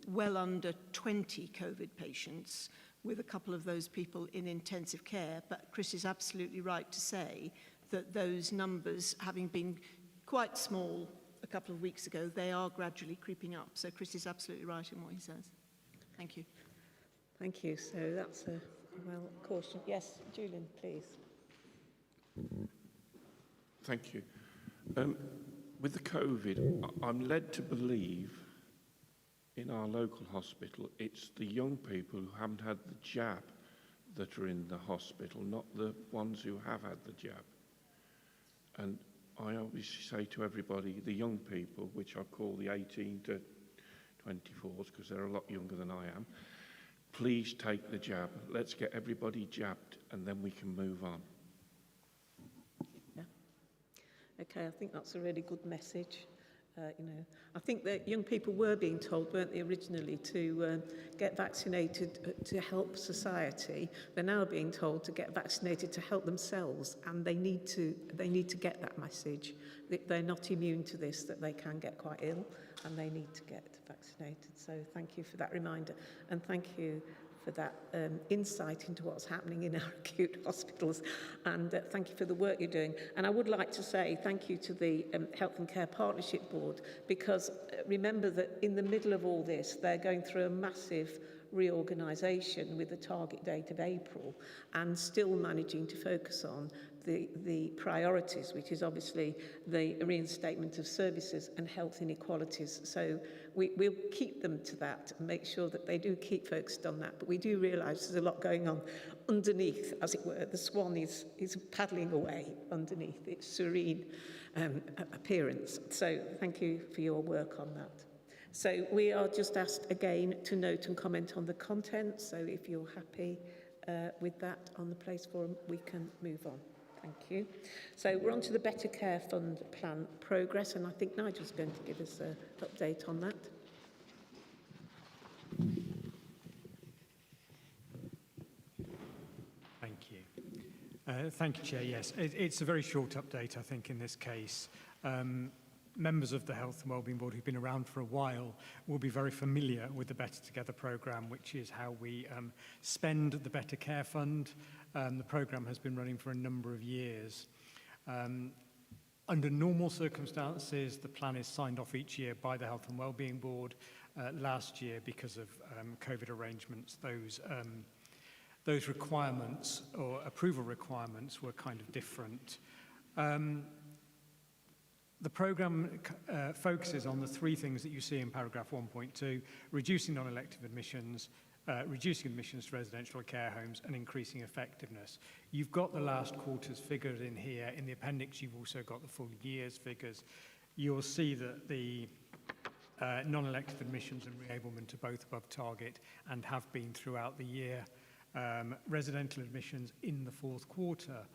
well under 20 COVID patients, with a couple of those people in intensive care. But Chris is absolutely right to say that those numbers, having been quite small a couple of weeks ago, they are gradually creeping up. So Chris is absolutely right in what he says. Thank you. Thank you. So that's a well caution. Yes, Julian, please. Thank you. With the COVID, I'm led to believe in our local hospital, it's the young people who haven't had the jab that are in the hospital, not the ones who have had the jab. And I obviously say to everybody, the young people, which I call the 18 to 24s, because they're a lot younger than I am, please take the jab. Let's get everybody jabbed, and then we can move on. Yeah. Okay, I think that's a really good message. I think that young people were being told, weren't they, originally, to get vaccinated to help society. They're now being told to get vaccinated to help themselves, and they need to get that message. They're not immune to this, that they can get quite ill, and they need to get vaccinated. So thank you for that reminder, and thank you for that insight into what's happening in our acute hospitals, and thank you for the work you're doing. And I would like to say thank you to the Health and Care Partnership Board, because remember that in the middle of all this, they're going through a massive reorganisation with the target date of April, and still managing to focus on the priorities, which is obviously the reinstatement of services and health inequalities. So we'll keep them to that and make sure that they do keep focused on that. But we do realise there's a lot going on underneath, as it were. The swan is paddling away underneath its serene appearance. So thank you for your work on that. So we are just asked again to note and comment on the content. So if you're happy with that on the Place Forum, we can move on. Thank you. So we're on to the Better Care Fund plan progress, and I think Nigel's going to give us an update on that. Thank you. Thank you, Chair. Yes, it's a very short update, I think, in this case. Members of the Health and Wellbeing Board who've been around for a while will be very familiar with the Better Together programme, which is how we spend the Better Care Fund. The programme has been running for a number of years. Under normal circumstances, the plan is signed off each year by the Health and Wellbeing Board. Last year, because of COVID arrangements, those requirements or approval requirements were kind of different. The programme focuses on the three things that you see in paragraph 1.2, reducing non-elective admissions, reducing admissions to residential care homes, and increasing effectiveness. You've got the last quarter's figures in here. In the appendix, you've also got the full year's figures. You'll see that the non-elective admissions and reablement are both above target and have been throughout the year. Residential admissions in the fourth quarter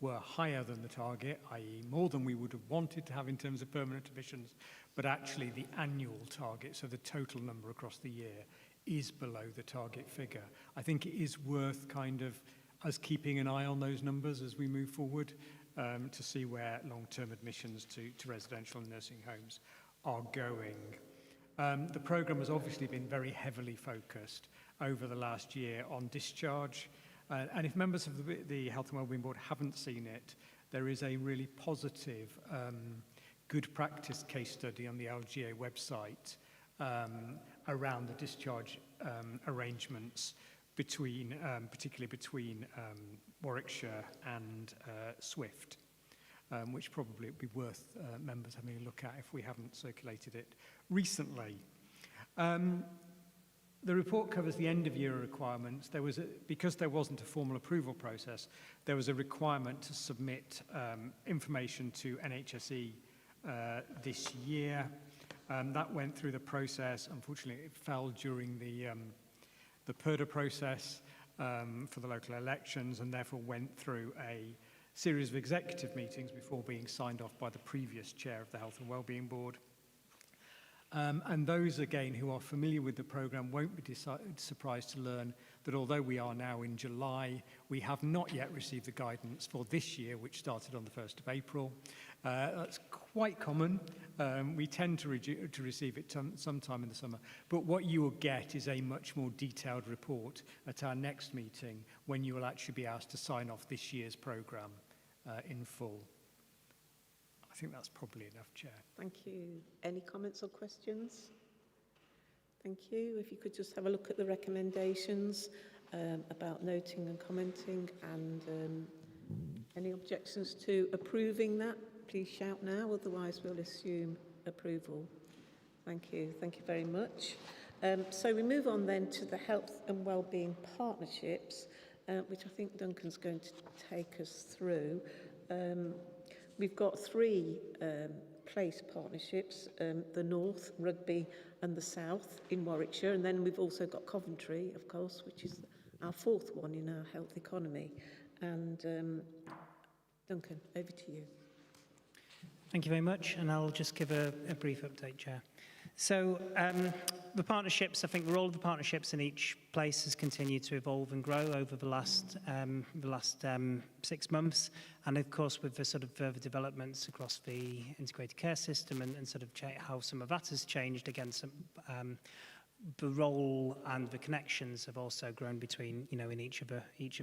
were higher than the target, i.e. more than we would have wanted to have in terms of permanent admissions, but actually the annual target, so the total number across the year, is below the target figure. I think it is worth kind of us keeping an eye on those numbers as we move forward to see where long-term admissions to residential and nursing homes are going. The programme has obviously been very heavily focused over the last year on discharge. And if members of the Health and Wellbeing Board haven't seen it, there is a really positive good practice case study on the LGA website around the discharge arrangements between, particularly between Warwickshire and Swift, which probably would be worth members having a look at if we haven't circulated it recently. The report covers the end-of-year requirements. Because there wasn't a formal approval process, there was a requirement to submit information to NHSE this year. That went through the process. Unfortunately, it fell during the PERDA process for the local elections, and therefore went through a series of executive meetings before being signed off by the previous chair of the Health and Wellbeing Board. And those, again, who are familiar with the programme won't be surprised to learn that although we are now in July, we have not yet received the guidance for this year, which started on the 1st of April. That's quite common. We tend to receive it sometime in the summer. But what you will get is a much more detailed report at our next meeting, when you will actually be asked to sign off this year's programme in full. I think that's probably enough, Chair. Thank you. Any comments or questions? Thank you. If you could just have a look at the recommendations about noting and commenting, and any objections to approving that, please shout now, otherwise we'll assume approval. Thank you. Thank you very much. So we move on then to the Health and Wellbeing Partnerships, which I think Duncan's going to take us through. We've got three place partnerships, the North, Rugby and the South in Warwickshire, and then we've also got Coventry, of course, which is our fourth one in our health economy. And Duncan, over to you. Thank you very much, and I'll just give a brief update, Chair. So the partnerships, I think the role of the partnerships in each place has continued to evolve and grow over the last 6 months. And of course, with the sort of further developments across the integrated care system and sort of how some of that has changed, again, the role and the connections have also grown between, in each of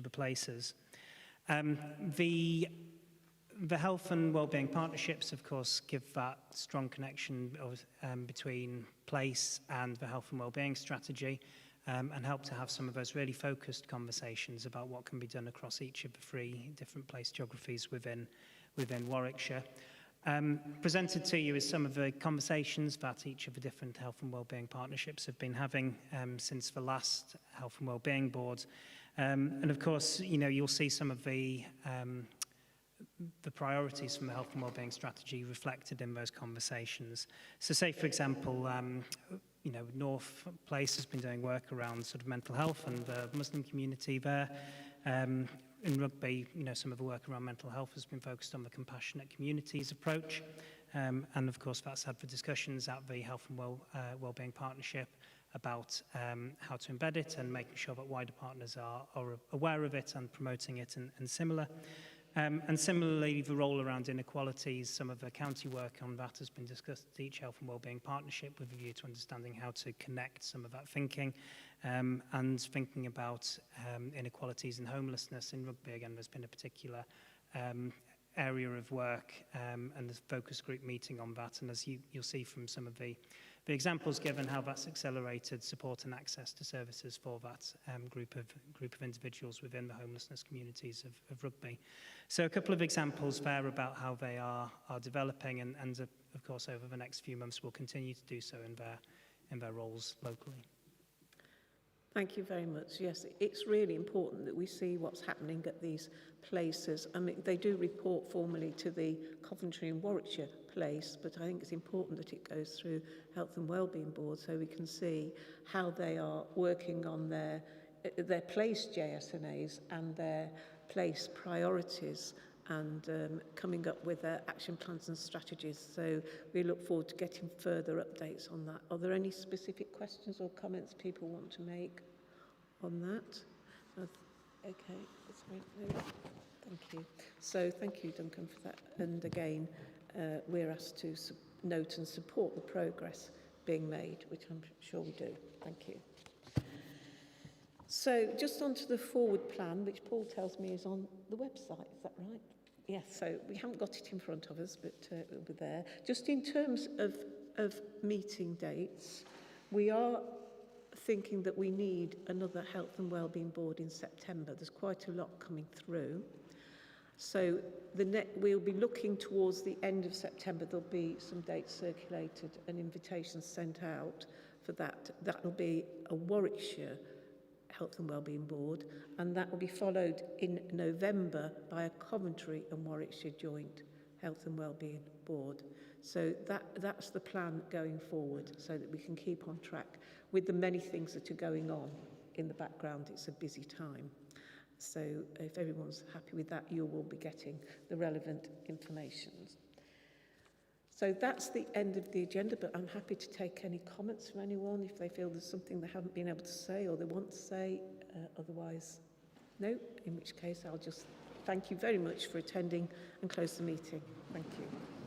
the places. The health and wellbeing partnerships, of course, give that strong connection between place and the health and wellbeing strategy, and help to have some of those really focused conversations about what can be done across each of the 3 different place geographies within Warwickshire. Presented to you is some of the conversations that each of the different health and wellbeing partnerships have been having since the last Health and Wellbeing Board. And of course, you'll see some of the priorities from the health and wellbeing strategy reflected in those conversations. So say, for example, North Place has been doing work around sort of mental health and the Muslim community there. In Rugby, some of the work around mental health has been focused on the compassionate communities approach. And of course, that's had the discussions at the Health and Wellbeing Partnership about how to embed it and making sure that wider partners are aware of it and promoting it and similar. And similarly, the role around inequalities, some of the county work on that has been discussed at each Health and Wellbeing Partnership with a view to understanding how to connect some of that thinking, and thinking about inequalities and homelessness. In Rugby, again, there's been a particular area of work and a focus group meeting on that. And as you'll see from some of the examples given, how that's accelerated support and access to services for that group of individuals within the homelessness communities of Rugby. So a couple of examples there about how they are developing, and of course over the next few months will continue to do so in their roles locally. Thank you very much. Yes, it's really important that we see what's happening at these places. I mean, they do report formally to the Coventry and Warwickshire place, but I think it's important that it goes through Health and Wellbeing Board so we can see how they are working on their their place JSNAs and their place priorities, and coming up with action plans and strategies. So we look forward to getting further updates on that. Are there any specific questions or comments people want to make on that? Okay, that's great. No, thank you. So thank you, Duncan, for that. And again, we're asked to note and support the progress being made, which I'm sure we do. Thank you. So just onto the forward plan, which Paul tells me is on the website. Is that right? Yes, so we haven't got it in front of us, but it'll be there. Just in terms of meeting dates, we are thinking that we need another Health and Wellbeing Board in September. There's quite a lot coming through. So we'll be looking towards the end of September. There'll be some dates circulated and invitations sent out for that. That will be a Warwickshire Health and Wellbeing Board, and that will be followed in November by a Coventry and Warwickshire joint Health and Wellbeing Board. So that's the plan going forward, so that we can keep on track with the many things that are going on in the background. It's a busy time. So if everyone's happy with that, you will be getting the relevant information. So that's the end of the agenda, but I'm happy to take any comments from anyone if they feel there's something they haven't been able to say or they want to say. Otherwise, no, in which case I'll just thank you very much for attending and close the meeting. Thank you.